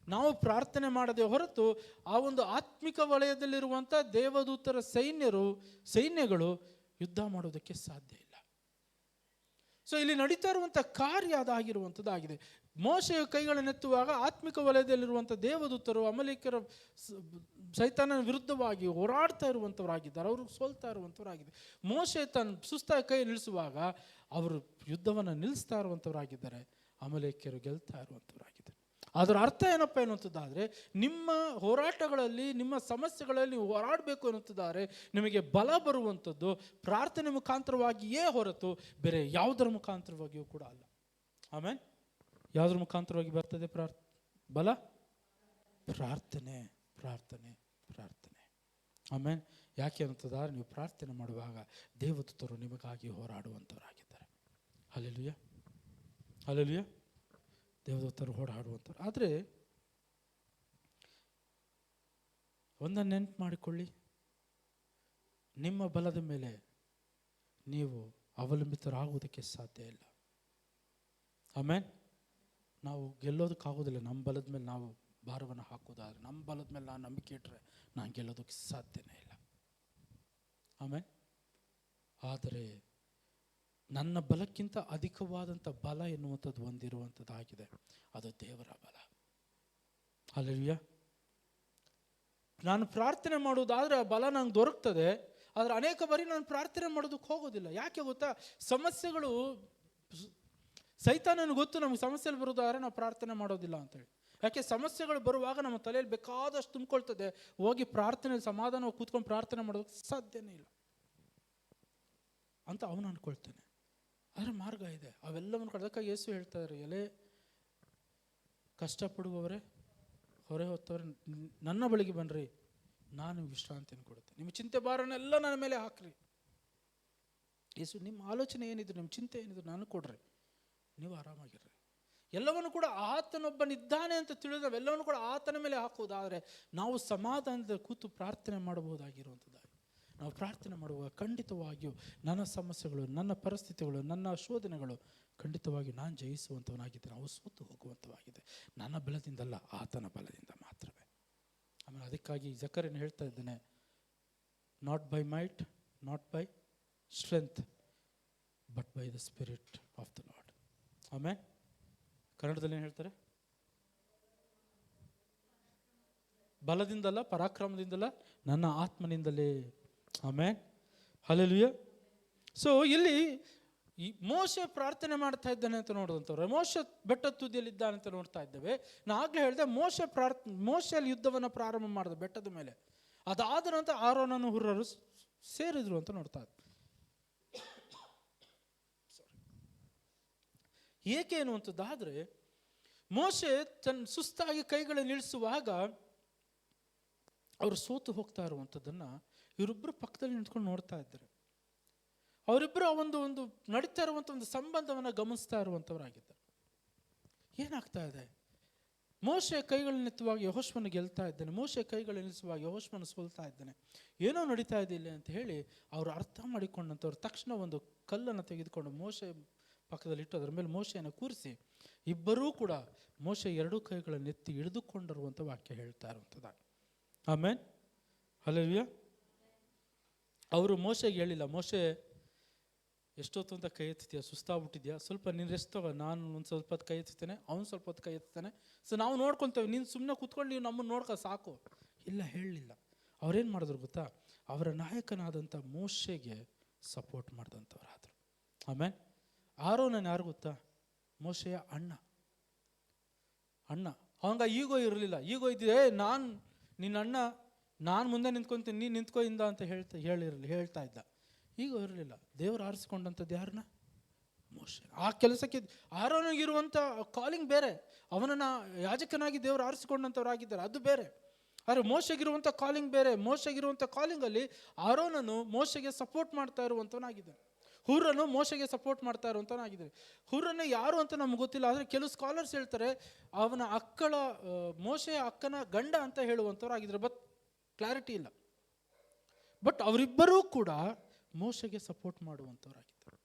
ನಾವು ಪ್ರಾರ್ಥನೆ ಮಾಡದೆ ಹೊರತು ಆ ಒಂದು ಆತ್ಮಿಕ ವಲಯದಲ್ಲಿರುವಂಥ ದೇವದೂತರ ಸೈನ್ಯಗಳು ಯುದ್ಧ ಮಾಡೋದಕ್ಕೆ ಸಾಧ್ಯ ಇಲ್ಲ. ಸೊ ಇಲ್ಲಿ ನಡೀತಾ ಇರುವಂಥ ಕಾರ್ಯ ಅದಾಗಿರುವಂಥದ್ದಾಗಿದೆ. ಮೋಶೆಯ ಕೈಗಳನ್ನೆತ್ತುವಾಗ ಆತ್ಮಿಕ ವಲಯದಲ್ಲಿರುವಂಥ ದೇವದೂತರು ಅಮಲೇಕ್ಯರ ಸೈತಾನನ ವಿರುದ್ಧವಾಗಿ ಹೋರಾಡ್ತಾ ಇರುವಂಥವರಾಗಿದ್ದಾರೆ, ಅವರು ಸೋಲ್ತಾ ಇರುವಂಥವರಾಗಿದೆ. ಮೋಶೆ ತನ್ನ ಸುಸ್ತಾಗಿ ಕೈ ನಿಲ್ಲಿಸುವಾಗ ಅವರು ಯುದ್ಧವನ್ನು ನಿಲ್ಲಿಸ್ತಾ ಇರುವಂಥವರಾಗಿದ್ದಾರೆ, ಅಮಲೇಕ್ಯರು ಗೆಲ್ತಾ ಇರುವಂಥವರಾಗಿದ್ದಾರೆ. ಅದರ ಅರ್ಥ ಏನಪ್ಪ ಅನ್ನುವಂಥದ್ದಾದರೆ, ನಿಮ್ಮ ಹೋರಾಟಗಳಲ್ಲಿ, ನಿಮ್ಮ ಸಮಸ್ಯೆಗಳಲ್ಲಿ ನೀವು ಹೋರಾಡಬೇಕು ಅನ್ನುವಂಥದ್ದಾದರೆ ನಿಮಗೆ ಬಲ ಬರುವಂಥದ್ದು ಪ್ರಾರ್ಥನೆ ಮುಖಾಂತರವಾಗಿಯೇ ಹೊರತು ಬೇರೆ ಯಾವುದರ ಮುಖಾಂತರವಾಗಿಯೂ ಕೂಡ ಅಲ್ಲ. ಆಮೇಲೆ ಯಾವುದ್ರ ಮುಖಾಂತರವಾಗಿ ಬರ್ತದೆ ಬಲ? ಪ್ರಾರ್ಥನೆ, ಪ್ರಾರ್ಥನೆ, ಪ್ರಾರ್ಥನೆ. ಆಮೇಲೆ ಯಾಕೆ ಅನ್ನುವಂಥದ್ದಾದ್ರೆ, ನೀವು ಪ್ರಾರ್ಥನೆ ಮಾಡುವಾಗ ದೇವದೂತರು ನಿಮಗಾಗಿ ಹೋರಾಡುವಂಥವರಾಗಿದ್ದಾರೆ. Hallelujah, hallelujah. ದೇವದೂತರು ಹೋರಾಡುವಂಥವ್ರು. ಆದರೆ ಒಂದನ್ನು ನೆನಪು ಮಾಡಿಕೊಳ್ಳಿ, ನಿಮ್ಮ ಬಲದ ಮೇಲೆ ನೀವು ಅವಲಂಬಿತರಾಗುವುದಕ್ಕೆ ಸಾಧ್ಯ ಇಲ್ಲ. ಆಮೇಲೆ ನಾವು ಗೆಲ್ಲೋದಕ್ಕಾಗೋದಿಲ್ಲ. ನಮ್ಮ ಬಲದ ಮೇಲೆ ನಾವು ಭಾರವನ್ನು ಹಾಕೋದಾದ್ರೆ, ನಮ್ಮ ಬಲದ ಮೇಲೆ ನಾನು ನಂಬಿಕೆ ಇಟ್ಟರೆ ನಾನು ಗೆಲ್ಲೋದಕ್ಕೆ ಸಾಧ್ಯನೇ ಇಲ್ಲ. ಆಮೇಲೆ ಆದರೆ ನನ್ನ ಬಲಕ್ಕಿಂತ ಅಧಿಕವಾದಂಥ ಬಲ ಎನ್ನುವಂಥದ್ದು ಒಂದಿರುವಂಥದ್ದಾಗಿದೆ, ಅದು ದೇವರ ಬಲ. ಹಲ್ಲೆಲೂಯಾ. ನಾನು ಪ್ರಾರ್ಥನೆ ಮಾಡುವುದಾದರೆ ಆ ಬಲ ನಂಗೆ ದೊರಕ್ತದೆ. ಆದರೆ ಅನೇಕ ಬಾರಿ ನಾನು ಪ್ರಾರ್ಥನೆ ಮಾಡೋದಕ್ಕೆ ಹೋಗೋದಿಲ್ಲ. ಯಾಕೆ ಗೊತ್ತಾ? ಸಮಸ್ಯೆಗಳು, ಸೈತಾನನಿಗೆ ಗೊತ್ತು ನಮಗೆ ಸಮಸ್ಯೆಗಳು ಬರೋದಾದ್ರೆ ನಾವು ಪ್ರಾರ್ಥನೆ ಮಾಡೋದಿಲ್ಲ ಅಂತೇಳಿ. ಯಾಕೆ? ಸಮಸ್ಯೆಗಳು ಬರುವಾಗ ನಮ್ಮ ತಲೆಯಲ್ಲಿ ಬೇಕಾದಷ್ಟು ತುಂಬಿಕೊಳ್ತದೆ, ಹೋಗಿ ಪ್ರಾರ್ಥನೆಯಲ್ಲಿ ಸಮಾಧಾನವಾಗಿ ಕೂತ್ಕೊಂಡು ಪ್ರಾರ್ಥನೆ ಮಾಡೋದಕ್ಕೆ ಸಾಧ್ಯನೇ ಇಲ್ಲ ಅಂತ ಅವನು ಅಂದ್ಕೊಳ್ತಾನೆ. ಆದರೆ ಮಾರ್ಗ ಇದೆ, ಅವೆಲ್ಲವನ್ನು ಅದಕ್ಕಾಗಿ ಯೇಸು ಹೇಳ್ತಾ ಇದ್ದಾರೆ, ಎಲೆ ಕಷ್ಟಪಡುವವರೇ, ಹೊರೆ ಹೊತ್ತವರೇ ನನ್ನ ಬಳಿಗೆ ಬನ್ನಿರಿ, ನಾನು ವಿಶ್ರಾಂತಿಯನ್ನು ಕೊಡುತ್ತೇನೆ. ನಿಮ್ಮ ಚಿಂತೆ ಭಾರನೆಲ್ಲ ನನ್ನ ಮೇಲೆ ಹಾಕ್ರಿ. ಯೇಸು, ನಿಮ್ಮ ಆಲೋಚನೆ ಏನಿದ್ರು, ನಿಮ್ಮ ಚಿಂತೆ ಏನಿದ್ರು ನಾನು ಕೊಡ್ರಿ, ನೀವು ಆರಾಮಾಗಿರ್ರಿ. ಎಲ್ಲವನ್ನು ಕೂಡ ಆತನೊಬ್ಬನಿದ್ದಾನೆ ಅಂತ ತಿಳಿದು ನಾವೆಲ್ಲವನ್ನು ಕೂಡ ಆತನ ಮೇಲೆ ಹಾಕುವುದಾದರೆ ನಾವು ಸಮಾಧಾನದ ಕೂತು ಪ್ರಾರ್ಥನೆ ಮಾಡಬಹುದಾಗಿರುವಂಥದ್ದು. ನಾವು ಪ್ರಾರ್ಥನೆ ಮಾಡುವಾಗ ಖಂಡಿತವಾಗಿಯೂ ನನ್ನ ಸಮಸ್ಯೆಗಳು, ನನ್ನ ಪರಿಸ್ಥಿತಿಗಳು, ನನ್ನ ಶೋಧನೆಗಳು ಖಂಡಿತವಾಗಿಯೂ ನಾನು ಜಯಿಸುವಂಥವನಾಗಿದ್ದೇನೆ. ಅವು ಸೋತು ಹೋಗುವಂಥವಾಗಿದೆ. ನನ್ನ ಬಲದಿಂದಲ್ಲ, ಆತನ ಬಲದಿಂದ ಮಾತ್ರವೇ. ಆಮೇಲೆ ಅದಕ್ಕಾಗಿ ಜಕರ್ಯನು ಹೇಳ್ತಾ ಇದ್ದೇನೆ, not by might, not by strength, but by the spirit of the Lord. ಆಮೇಲೆ ಕನ್ನಡದಲ್ಲಿ ಏನು ಹೇಳ್ತಾರೆ? ಬಲದಿಂದಲ್ಲ, ಪರಾಕ್ರಮದಿಂದಲ್ಲ, ನನ್ನ ಆತ್ಮನಿಂದಲೇ. ಆಮೇಲೆ ಹಲ್ಲೆಲೂಯಾ. ಸೊ ಇಲ್ಲಿ ಈ ಮೋಶೆ ಪ್ರಾರ್ಥನೆ ಮಾಡ್ತಾ ಇದ್ದಾನೆ ಅಂತ ನೋಡುವಂಥವ್ರು, ಮೋಶೆ ಬೆಟ್ಟದ ತುದಿಯಲ್ಲಿದ್ದಾನೆ ಅಂತ ನೋಡ್ತಾ ಇದ್ದೇವೆ. ನಾ ಆಗಲೇ ಹೇಳಿದೆ, ಮೋಶೆಯಲ್ಲಿ ಯುದ್ಧವನ್ನು ಪ್ರಾರಂಭ ಮಾಡಿದ ಬೆಟ್ಟದ ಮೇಲೆ. ಅದಾದ ನಂತರ ಆರೋನನ್ನು ಹುರ್ರರು ಸೇರಿದ್ರು ಅಂತ ನೋಡ್ತಾ ಇದ್ದೆ. ಏಕೆ ಅನ್ನುವಂಥದ್ದಾದರೆ, ಮೋಶೆ ತನ್ನ ಸುಸ್ತಾಗಿ ಕೈಗಳನ್ನು ನಿಲ್ಲಿಸುವಾಗ ಅವರು ಸೋತು ಹೋಗ್ತಾ ಇರುವಂಥದ್ದನ್ನು ಇವರಿಬ್ಬರು ಪಕ್ಕದಲ್ಲಿ ನಿಂತ್ಕೊಂಡು ನೋಡ್ತಾ ಇದ್ದಾರೆ. ಅವರಿಬ್ಬರು ಒಂದು ನಡೀತಾ ಇರುವಂಥ ಒಂದು ಸಂಬಂಧವನ್ನು ಗಮನಿಸ್ತಾ ಇರುವಂಥವರಾಗಿದ್ದಾರೆ. ಏನಾಗ್ತಾ ಇದೆ? ಮೋಶೆ ಕೈಗಳನ್ನೆತ್ತುವಾಗ ಯೆಹೋಶುವನು ಗೆಲ್ತಾ ಇದ್ದಾನೆ, ಮೋಶೆ ಕೈಗಳನ್ನು ನಿಲ್ಲಿಸುವಾಗ ಯೆಹೋಶುವನು ಸೋಲ್ತಾ ಇದ್ದಾನೆ. ಏನೋ ನಡೀತಾ ಇದ್ದಿಲ್ಲ ಅಂತ ಹೇಳಿ ಅವರು ಅರ್ಥ ಮಾಡಿಕೊಂಡಂಥವ್ರು ತಕ್ಷಣ ಒಂದು ಕಲ್ಲನ್ನು ತೆಗೆದುಕೊಂಡು ಮೋಶೆ ಪಕ್ಕದಲ್ಲಿ ಇಟ್ಟು ಅದರ ಮೇಲೆ ಮೋಶೆಯನ್ನು ಕೂರಿಸಿ ಇಬ್ಬರೂ ಕೂಡ ಮೋಶೆ ಎರಡೂ ಕೈಗಳನ್ನು ಎತ್ತಿ ಹಿಡಿದುಕೊಂಡಿರುವಂಥ ವಾಕ್ಯ ಹೇಳ್ತಾ ಇರುವಂಥದ್ದು. ಆಮೇಲೆ ಹಲ್ಲೆಲೂಯಾ. ಅವರು ಮೋಶೆಗೆ ಹೇಳಿಲ್ಲ, ಮೋಶೆ ಎಷ್ಟೊತ್ತು ಅಂತ ಕೈ ಎತ್ತಿದ್ಯಾ, ಸುಸ್ತಾಗ್ಬಿಟ್ಟಿದ್ಯಾ, ಸ್ವಲ್ಪ ನೀನು ರೆಸ್ಟ್ ತಗೋ, ನಾನು ಒಂದು ಸ್ವಲ್ಪ ಹೊತ್ತು ಕೈ ಎತ್ತುತ್ತೇನೆ, ಅವ್ನು ಸ್ವಲ್ಪ ಹೊತ್ತು ಕೈ ಎತ್ತಾನೆ, ಸೊ ನಾವು ನೋಡ್ಕೊತೇವೆ, ನೀನು ಸುಮ್ಮನೆ ಕೂತ್ಕೊಂಡು ನೀವು ನಮ್ಮನ್ನು ನೋಡ್ಕೊ ಸಾಕು. ಇಲ್ಲ, ಹೇಳಲಿಲ್ಲ. ಅವ್ರೇನು ಮಾಡಿದ್ರು ಗೊತ್ತಾ? ಅವರ ನಾಯಕನಾದಂಥ ಮೋಶೆಗೆ ಸಪೋರ್ಟ್ ಮಾಡಿದಂಥವ್ರಾದರು. ಆಮೇಲೆ ಆರೋನನ್ ಯಾರು ಗೊತ್ತಾ? ಮೋಶೆಯ ಅಣ್ಣ. ಅವಂಗ ಈಗೋ ಇರಲಿಲ್ಲ. ಈಗೋ ಇದ್ದಿದೆ, ನಿನ್ನ ಅಣ್ಣ, ನಾನು ಮುಂದೆ ನಿಂತ್ಕೊತೀನಿ, ನೀನು ನಿಂತ್ಕೋ ಇಂದ ಅಂತ ಹೇಳ್ತಾ ಇದ್ದ. ಈಗ ಇರಲಿಲ್ಲ. ದೇವರು ಆರಿಸ್ಕೊಂಡಂಥದ್ದು ಯಾರನ್ನ? ಮೋಶೆ. ಆ ಕೆಲಸಕ್ಕೆ ಆರೋನಿಗಿರುವಂಥ ಕಾಲಿಂಗ್ ಬೇರೆ, ಅವನನ್ನು ಯಾಜಕನಾಗಿ ದೇವರು ಆರಿಸಿಕೊಂಡಂಥವ್ರಾಗಿದ್ದಾರೆ, ಅದು ಬೇರೆ. ಆದರೆ ಮೋಶೆಗಿರುವಂಥ ಕಾಲಿಂಗ್ ಬೇರೆ. ಮೋಶೆಗಿರುವಂಥ ಕಾಲಿಂಗಲ್ಲಿ ಆರೋನನು ಮೋಶೆಗೆ ಸಪೋರ್ಟ್ ಮಾಡ್ತಾ ಇರುವಂಥವನಾಗಿದ್ದಾನೆ. ಹುರನು ಮೋಶೆಗೆ ಸಪೋರ್ಟ್ ಮಾಡ್ತಾ ಇರುವಂಥವನಾಗಿದ್ದಾನೆ. ಹುರನು ಯಾರು ಅಂತ ನಮ್ಗೆ ಗೊತ್ತಿಲ್ಲ, ಆದರೆ ಕೆಲವು ಸ್ಕಾಲರ್ಸ್ ಹೇಳ್ತಾರೆ ಅವನ ಮೋಶೆಯ ಅಕ್ಕನ ಗಂಡ ಅಂತ ಹೇಳುವಂಥವ್ರಾಗಿದ್ದಾರೆ. ಬಟ್ ಕ್ಲಾರಿಟಿ ಇಲ್ಲ. ಬಟ್ ಅವರಿಬ್ಬರೂ ಕೂಡ ಮೋಶೆಗೆ ಸಪೋರ್ಟ್ ಮಾಡುವಂಥವ್ರಾಗಿದ್ದಾರೆ.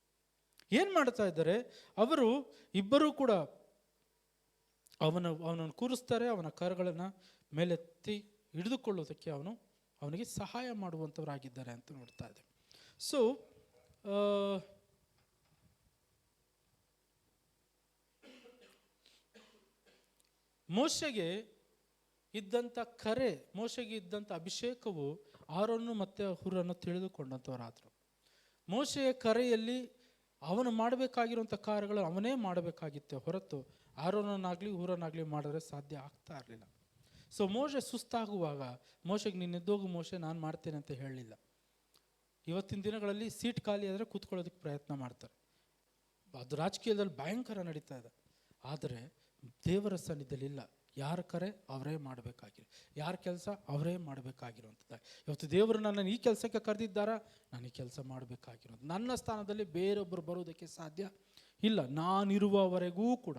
ಏನು ಮಾಡ್ತಾ ಇದ್ದಾರೆ ಅವರು? ಇಬ್ಬರೂ ಕೂಡ ಅವನನ್ನು ಕೂರಿಸ್ತಾರೆ, ಅವನ ಕರಗಳನ್ನು ಮೇಲೆತ್ತಿ ಹಿಡಿದುಕೊಳ್ಳೋದಕ್ಕೆ ಅವನಿಗೆ ಸಹಾಯ ಮಾಡುವಂಥವರಾಗಿದ್ದಾರೆ ಅಂತ ನೋಡ್ತಾ ಇದ್ದಾರೆ. ಸೊ ಮೋಶೆಗೆ ಇದ್ದಂಥ ಕರೆ, ಮೋಶೆಗೆ ಇದ್ದಂಥ ಅಭಿಷೇಕವು ಆರೋನು ಮತ್ತು ಹುರನ್ನು ತಿಳಿದುಕೊಂಡಂಥವರಾದರು. ಮೋಶೆಯ ಕರೆಯಲ್ಲಿ ಅವನು ಮಾಡಬೇಕಾಗಿರುವಂಥ ಕಾರ್ಯಗಳು ಅವನೇ ಮಾಡಬೇಕಾಗಿತ್ತೆ ಹೊರತು ಆರೋನನ್ನಾಗಲಿ ಹುರನಾಗಲಿ ಮಾಡಿದ್ರೆ ಸಾಧ್ಯ ಆಗ್ತಾ ಇರಲಿಲ್ಲ. ಸೊ ಮೋಶೆ ಸುಸ್ತಾಗುವಾಗ ಮೋಶೆಗೆ ನೀನು ಎದ್ದೋಗು ಮೋಶೆ, ನಾನು ಮಾಡ್ತೇನೆ ಅಂತ ಹೇಳಲಿಲ್ಲ. ಇವತ್ತಿನ ದಿನಗಳಲ್ಲಿ ಸೀಟ್ ಖಾಲಿ ಆದರೆ ಕೂತ್ಕೊಳ್ಳೋದಕ್ಕೆ ಪ್ರಯತ್ನ ಮಾಡ್ತಾರೆ. ಅದು ರಾಜಕೀಯದಲ್ಲಿ ಭಯಂಕರ ನಡೀತಾ ಇದೆ. ಆದರೆ ದೇವರ ಸನ್ನಿಧಿಯಲ್ಲಿ ಇಲ್ಲ. ಯಾರ ಕರೆ ಅವರೇ ಮಾಡಬೇಕಾಗಿರೋ, ಯಾರ ಕೆಲಸ ಅವರೇ ಮಾಡಬೇಕಾಗಿರುವಂಥದ್ದು. ಇವತ್ತು ದೇವರು ನನ್ನನ್ನು ಈ ಕೆಲಸಕ್ಕೆ ಕರೆದಿದ್ದಾರಾ, ನಾನು ಈ ಕೆಲಸ ಮಾಡಬೇಕಾಗಿರೋದು. ನನ್ನ ಸ್ಥಾನದಲ್ಲಿ ಬೇರೊಬ್ಬರು ಬರುವುದಕ್ಕೆ ಸಾಧ್ಯ ಇಲ್ಲ. ನಾನಿರುವವರೆಗೂ ಕೂಡ,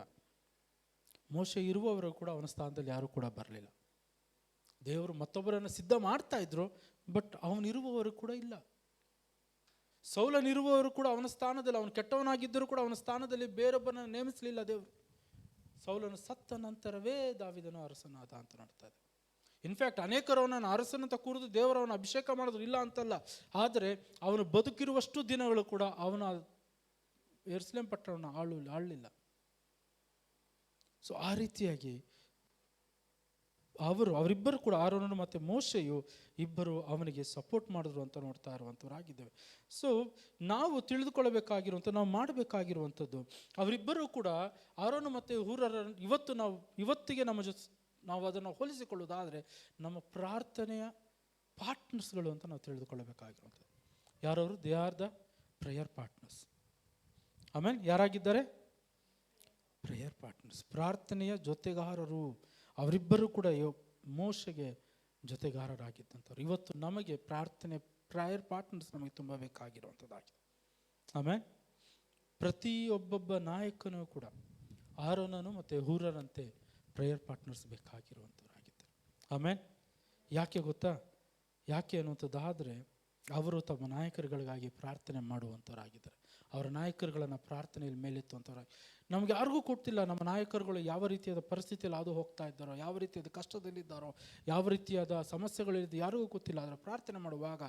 ಮೋಶೆ ಇರುವವರೆಗೂ ಕೂಡ ಅವನ ಸ್ಥಾನದಲ್ಲಿ ಯಾರೂ ಕೂಡ ಬರಲಿಲ್ಲ. ದೇವರು ಮತ್ತೊಬ್ಬರನ್ನು ಸಿದ್ಧ ಮಾಡ್ತಾ ಇದ್ರು, ಬಟ್ ಅವನಿರುವವರು ಕೂಡ ಇಲ್ಲ. ಸೌಲನಿರುವವರು ಕೂಡ ಅವನ ಸ್ಥಾನದಲ್ಲಿ, ಅವನು ಕೆಟ್ಟವನಾಗಿದ್ದರೂ ಕೂಡ ಅವನ ಸ್ಥಾನದಲ್ಲಿ ಬೇರೊಬ್ಬರನ್ನು ನೇಮಿಸಲಿಲ್ಲ ದೇವರು. ಸೌಲನು ಸತ್ತ ನಂತರವೇ ದಾವೀದನು ಅರಸನಾದ ಅಂತ ನೋಡ್ತಾ ಇದೆ. ಇನ್ಫ್ಯಾಕ್ಟ್ ಅನೇಕರು ಅವನನ್ನು ಅರಸನಂತ ಕೂರಿದು ದೇವರವನ ಅಭಿಷೇಕ ಮಾಡಿದ್ರು, ಇಲ್ಲ ಅಂತಲ್ಲ. ಆದರೆ ಅವನು ಬದುಕಿರುವಷ್ಟು ದಿನಗಳು ಕೂಡ ಅವನ ಯೆರೂಸಲೇಮ್ ಪಟ್ಟಣವನ್ನು ಆಳಲಿಲ್ಲ. ಸೊ ಆ ರೀತಿಯಾಗಿ ಅವರಿಬ್ಬರು ಕೂಡ, ಆರೋನನು ಮತ್ತು ಮೋಶೆಯು ಇಬ್ಬರು ಅವನಿಗೆ ಸಪೋರ್ಟ್ ಮಾಡಿದ್ರು ಅಂತ ನೋಡ್ತಾ ಇರುವಂಥವರಾಗಿದ್ದೇವೆ. ಸೊ ನಾವು ತಿಳಿದುಕೊಳ್ಳಬೇಕಾಗಿರುವಂಥ, ನಾವು ಮಾಡಬೇಕಾಗಿರುವಂಥದ್ದು, ಅವರಿಬ್ಬರೂ ಕೂಡ ಆರೋನ ಮತ್ತು ಹೂರರ ಇವತ್ತಿಗೆ ನಾವು ಅದನ್ನು ಹೋಲಿಸಿಕೊಳ್ಳೋದಾದರೆ ನಮ್ಮ ಪ್ರಾರ್ಥನೆಯ ಪಾರ್ಟ್ನರ್ಸ್ಗಳು ಅಂತ ನಾವು ತಿಳಿದುಕೊಳ್ಳಬೇಕಾಗಿರುವಂಥದ್ದು. ಯಾರವರು? They are the prayer partners. ಆಮೇಲೆ ಯಾರಾಗಿದ್ದಾರೆ? ಪ್ರೇಯರ್ ಪಾರ್ಟ್ನರ್ಸ್, ಪ್ರಾರ್ಥನೆಯ ಜೊತೆಗಾರರು. ಅವರಿಬ್ಬರು ಕೂಡ ಮೋಶೆಗೆ ಜೊತೆಗಾರರಾಗಿದ್ದಂಥವ್ರು. ಇವತ್ತು ನಮಗೆ ಪ್ರೇಯರ್ ಪಾರ್ಟ್ನರ್ಸ್ ನಮಗೆ ತುಂಬ ಬೇಕಾಗಿರುವಂಥದ್ದಾಗಿದೆ. ಆಮೇಲೆ ಪ್ರತಿಯೊಬ್ಬೊಬ್ಬ ನಾಯಕನೂ ಕೂಡ ಆರೋನನು ಮತ್ತು ಹೂರರಂತೆ ಪ್ರೇಯರ್ ಪಾರ್ಟ್ನರ್ಸ್ ಬೇಕಾಗಿರುವಂಥವ್ರಾಗಿದ್ದಾರೆ. ಆಮೇಲೆ ಯಾಕೆ ಗೊತ್ತಾ? ಯಾಕೆ ಅನ್ನುವಂಥದ್ದಾದರೆ ಅವರು ತಮ್ಮ ನಾಯಕರುಗಳಿಗಾಗಿ ಪ್ರಾರ್ಥನೆ ಮಾಡುವಂಥವರಾಗಿದ್ದಾರೆ. ಅವರ ನಾಯಕರುಗಳನ್ನು ಪ್ರಾರ್ಥನೆಯಲ್ಲಿ ಮೇಲೆತ್ತುವಂಥವ್ರಾಗಿ, ನಮ್ಗೆ ಯಾರಿಗೂ ಗೊತ್ತಿಲ್ಲ ನಮ್ಮ ನಾಯಕರುಗಳು ಯಾವ ರೀತಿಯಾದ ಪರಿಸ್ಥಿತಿಯಲ್ಲಿ ಅದು ಹೋಗ್ತಾ ಇದ್ದಾರೋ, ಯಾವ ರೀತಿಯಾದ ಕಷ್ಟದಲ್ಲಿದ್ದಾರೋ, ಯಾವ ರೀತಿಯಾದ ಸಮಸ್ಯೆಗಳಿದ್ದು ಯಾರಿಗೂ ಗೊತ್ತಿಲ್ಲ. ಅದರ ಪ್ರಾರ್ಥನೆ ಮಾಡುವಾಗ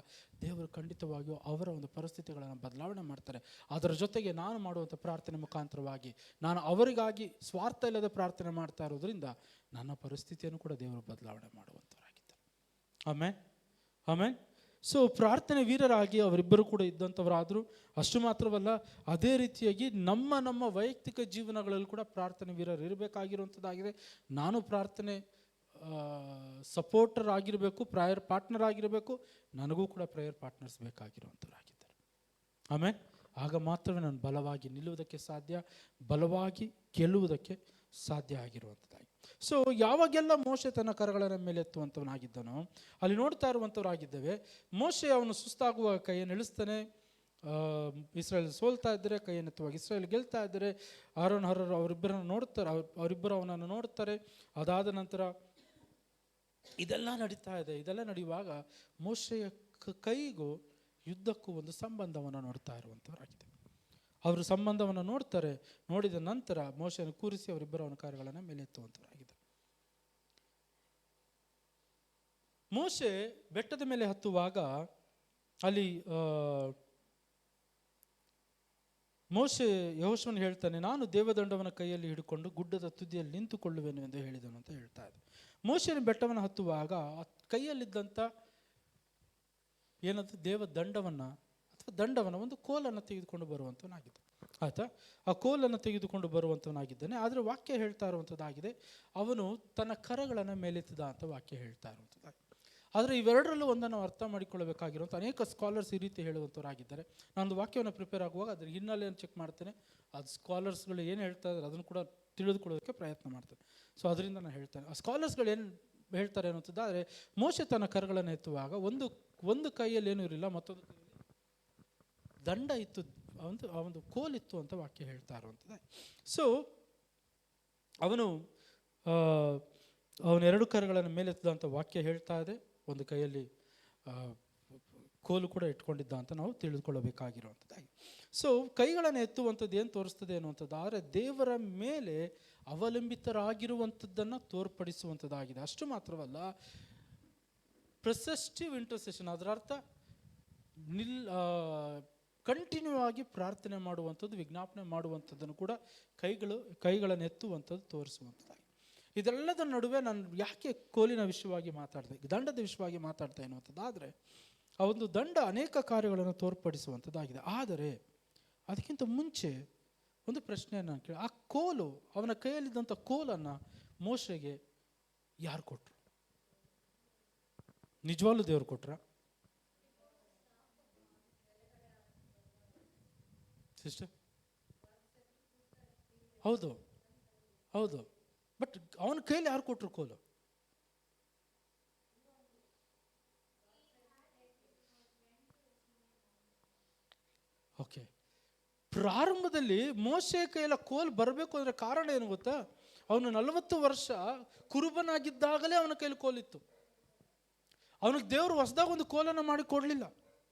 ದೇವರು ಖಂಡಿತವಾಗಿಯೂ ಅವರ ಒಂದು ಪರಿಸ್ಥಿತಿಗಳನ್ನು ಬದಲಾವಣೆ ಮಾಡ್ತಾರೆ. ಅದರ ಜೊತೆಗೆ ನಾನು ಮಾಡುವಂಥ ಪ್ರಾರ್ಥನೆ ಮುಖಾಂತರವಾಗಿ ನಾನು ಅವರಿಗಾಗಿ ಸ್ವಾರ್ಥ ಇಲ್ಲದೆ ಪ್ರಾರ್ಥನೆ ಮಾಡ್ತಾ ಇರೋದ್ರಿಂದ ನನ್ನ ಪರಿಸ್ಥಿತಿಯನ್ನು ಕೂಡ ದೇವರು ಬದಲಾವಣೆ ಮಾಡುವಂಥವರಾಗಿದ್ದಾರೆ. ಆಮೇಲೆ ಸೊ ಪ್ರಾರ್ಥನೆ ವೀರರಾಗಿ ಅವರಿಬ್ಬರು ಕೂಡ ಇದ್ದಂಥವರಾದರು. ಅಷ್ಟು ಮಾತ್ರವಲ್ಲ, ಅದೇ ರೀತಿಯಾಗಿ ನಮ್ಮ ವೈಯಕ್ತಿಕ ಜೀವನಗಳಲ್ಲಿ ಕೂಡ ಪ್ರಾರ್ಥನೆ ವೀರರು ಇರಬೇಕಾಗಿರುವಂಥದ್ದಾಗಿದೆ. ನಾನು ಪ್ರಾರ್ಥನೆ ಸಪೋರ್ಟರ್ ಆಗಿರಬೇಕು, ಪ್ರೇಯರ್ ಪಾರ್ಟ್ನರ್ ಆಗಿರಬೇಕು. ನನಗೂ ಕೂಡ ಪ್ರೇಯರ್ ಪಾರ್ಟ್ನರ್ಸ್ ಬೇಕಾಗಿರುವಂಥವರಾಗಿದ್ದಾರೆ. ಆಮೇಲೆ ಆಗ ಮಾತ್ರವೇ ನಾನು ಬಲವಾಗಿ ನಿಲ್ಲುವುದಕ್ಕೆ ಸಾಧ್ಯ, ಬಲವಾಗಿ ಗೆಲ್ಲುವುದಕ್ಕೆ ಸಾಧ್ಯ ಆಗಿರುವಂಥದ್ದಾಗಿ. ಸೊ ಯಾವಾಗೆಲ್ಲ ಮೋಶೆ ತನ್ನ ಕರಗಳ ಮೇಲೆ ಎತ್ತುವಂಥವನಾಗಿದ್ದನೋ ಅಲ್ಲಿ ನೋಡ್ತಾ ಇರುವಂಥವರಾಗಿದ್ದೇವೆ. ಮೋಶೆ ಅವನು ಸುಸ್ತಾಗುವ ಕೈಯನ್ನು ಇಳಿಸ್ತಾನೆ. ಇಸ್ರಾಯೇಲ್ ಸೋಲ್ತಾ ಇದ್ದರೆ ಕೈಯನ್ನೆತ್ತುವಾಗ ಇಸ್ರಾಯೇಲ್ ಗೆಲ್ತಾ ಇದ್ದರೆ ಆರೋನ್ ಹರರು ಅವರಿಬ್ಬರನ್ನು ನೋಡ್ತಾರೆ, ಅವರಿಬ್ಬರು ಅವನನ್ನು ನೋಡ್ತಾರೆ. ಅದಾದ ನಂತರ ಇದೆಲ್ಲ ನಡೀತಾ ಇದೆ. ಇದೆಲ್ಲ ನಡೆಯುವಾಗ ಮೋಶೆಯ ಕೈಗೂ ಯುದ್ಧಕ್ಕೂ ಒಂದು ಸಂಬಂಧವನ್ನು ನೋಡ್ತಾ ಇರುವಂಥವರಾಗಿದೆ. ಅವರು ಸಂಬಂಧವನ್ನು ನೋಡ್ತಾರೆ. ನೋಡಿದ ನಂತರ ಮೋಶೆಯನ್ನು ಕೂರಿಸಿ ಅವರಿಬ್ಬರು ಅವನ ಕಾರ್ಯಗಳನ್ನು ಮೇಲೆ ಎತ್ತುವಂಥವರಾಗಿದ್ದಾರೆ. ಮೋಶೆ ಬೆಟ್ಟದ ಮೇಲೆ ಹತ್ತುವಾಗ ಅಲ್ಲಿ ಮೋಶೆ ಯೆಹೋಶುವನು ಹೇಳ್ತಾನೆ, ನಾನು ದೇವದಂಡವನ ಕೈಯಲ್ಲಿ ಹಿಡ್ಕೊಂಡು ಗುಡ್ಡದ ತುದಿಯಲ್ಲಿ ನಿಂತುಕೊಳ್ಳುವೆನು ಎಂದು ಹೇಳಿದನು ಅಂತ ಹೇಳ್ತಾ ಇದೆ. ಮೋಶೆನ ಬೆಟ್ಟವನ್ನು ಹತ್ತುವಾಗ ಆ ಕೈಯಲ್ಲಿದ್ದಂಥ ಏನಂತ ದೇವದಂಡವನ್ನು ಅಥವಾ ದಂಡವನ್ನು, ಒಂದು ಕೋಲನ್ನು ತೆಗೆದುಕೊಂಡು ಬರುವಂಥವನಾಗಿದ್ದ. ಆಯ್ತಾ, ಆ ಕೋಲನ್ನು ತೆಗೆದುಕೊಂಡು ಬರುವಂಥವನಾಗಿದ್ದಾನೆ. ಆದರೆ ವಾಕ್ಯ ಹೇಳ್ತಾ ಇರುವಂಥದ್ದಾಗಿದೆ, ಅವನು ತನ್ನ ಕರಗಳನ್ನು ಮೇಲೆತ್ತಿದ ಅಂತ ವಾಕ್ಯ ಹೇಳ್ತಾ ಇರುವಂಥದ್ದಾಗಿದೆ. ಆದರೆ ಇವೆರಡರಲ್ಲೂ ಒಂದನ್ನು ಅರ್ಥ ಮಾಡಿಕೊಳ್ಳಬೇಕಾಗಿರುವಂಥ ಅನೇಕ ಸ್ಕಾಲರ್ಸ್ ಈ ರೀತಿ ಹೇಳುವಂಥವರಾಗಿದ್ದಾರೆ. ನಾನೊಂದು ವಾಕ್ಯವನ್ನು ಪ್ರಿಪೇರ್ ಆಗುವಾಗ ಅದ್ರ ಹಿನ್ನೆಲೆಯನ್ನು ಚೆಕ್ ಮಾಡ್ತೇನೆ, ಅದು ಸ್ಕಾಲರ್ಸ್ಗಳು ಏನು ಹೇಳ್ತಾ ಇದ್ದಾರೆ ಅದನ್ನು ಕೂಡ ತಿಳಿದುಕೊಳ್ಳೋದಕ್ಕೆ ಪ್ರಯತ್ನ ಮಾಡ್ತೇನೆ. ಸೊ ಅದರಿಂದ ನಾನು ಹೇಳ್ತೇನೆ, ಆ ಸ್ಕಾಲರ್ಸ್ಗಳು ಏನು ಹೇಳ್ತಾರೆ ಅನ್ನೋಂಥದ್ದಾದರೆ, ಮೋಶೆ ತನ್ನ ಕರಗಳನ್ನು ಎತ್ತುವಾಗ ಒಂದು ಕೈಯಲ್ಲಿ ಏನೂ ಇರಲಿಲ್ಲ, ಮತ್ತೊಂದು ಕೈಯಲ್ಲಿ ದಂಡ ಇತ್ತು, ಒಂದು ಕೋಲಿತ್ತು ಅಂತ ವಾಕ್ಯ ಹೇಳ್ತಾ ಇರುವಂಥದ್ದು. ಸೊ ಅವನು ಎರಡು ಕರಗಳನ್ನು ಮೇಲೆತ್ತಿದ ಅಂತ ವಾಕ್ಯ ಹೇಳ್ತಾ ಇದೆ. ಒಂದು ಕೈಯಲ್ಲಿ ಕೋಲು ಕೂಡ ಇಟ್ಕೊಂಡಿದ್ದ ಅಂತ ನಾವು ತಿಳಿದುಕೊಳ್ಳಬೇಕಾಗಿರುವಂಥದ್ದಾಗಿ. ಸೊ ಕೈಗಳನ್ನು ಎತ್ತುವಂಥದ್ದು ಏನು ತೋರಿಸ್ತದೆ ಅನ್ನುವಂಥದ್ದು, ಆದರೆ ದೇವರ ಮೇಲೆ ಅವಲಂಬಿತರಾಗಿರುವಂಥದ್ದನ್ನು ತೋರ್ಪಡಿಸುವಂಥದ್ದಾಗಿದೆ. ಅಷ್ಟು ಮಾತ್ರವಲ್ಲ, ಪ್ರೆಸೆಸ್ಟಿವ್ ಇಂಟರ್ಸೆಷನ್, ಅದರ ಅರ್ಥ ಕಂಟಿನ್ಯೂ ಆಗಿ ಪ್ರಾರ್ಥನೆ ಮಾಡುವಂಥದ್ದು, ವಿಜ್ಞಾಪನೆ ಮಾಡುವಂಥದ್ದನ್ನು ಕೂಡ ಕೈಗಳನ್ನು ಎತ್ತುವಂಥದ್ದು ತೋರಿಸುವಂಥದ್ದಾಗಿ. ಇದೆಲ್ಲದರ ನಡುವೆ ನಾನು ಯಾಕೆ ಕೋಲಿನ ವಿಷಯವಾಗಿ ಮಾತಾಡಿದೆ, ದಂಡದ ವಿಷಯವಾಗಿ ಮಾತಾಡ್ತಾ ಎನ್ನುವಂಥದ್ದಾದರೆ, ಆ ಒಂದು ದಂಡ ಅನೇಕ ಕಾರ್ಯಗಳನ್ನು ತೋರ್ಪಡಿಸುವಂಥದ್ದಾಗಿದೆ. ಆದರೆ ಅದಕ್ಕಿಂತ ಮುಂಚೆ ಒಂದು ಪ್ರಶ್ನೆಯನ್ನು ಕೇಳಿ, ಆ ಕೋಲು, ಅವನ ಕೈಯಲ್ಲಿದ್ದಂಥ ಕೋಲನ್ನು ಮೋಶೆಗೆ ಯಾರು ಕೊಟ್ಟರು? ನಿಜವಾಗ್ಲೂ ದೇವರು ಕೊಟ್ರ? ಸಿಸ್ಟರ್, ಹೌದು ಹೌದು, ಬಟ್ ಅವನ ಕೈಯಲ್ಲಿ ಯಾರು ಕೊಟ್ಟರು ಕೋಲು? ಓಕೆ, ಪ್ರಾರಂಭದಲ್ಲಿ ಮೋಶೆ ಕೈಯಲ್ಲಿ ಕೋಲ್ ಬರಬೇಕು ಅಂದರೆ ಕಾರಣ ಏನು ಗೊತ್ತಾ? ಅವನು 40 ವರ್ಷ ಕುರುಬನಾಗಿದ್ದಾಗಲೇ ಅವನ ಕೈಯಲ್ಲಿ ಕೋಲಿತ್ತು. ಅವನಿಗೆ ದೇವರು ಹೊಸದಾಗ ಒಂದು ಕೋಲನ್ನು ಮಾಡಿ ಕೊಡಲಿಲ್ಲ.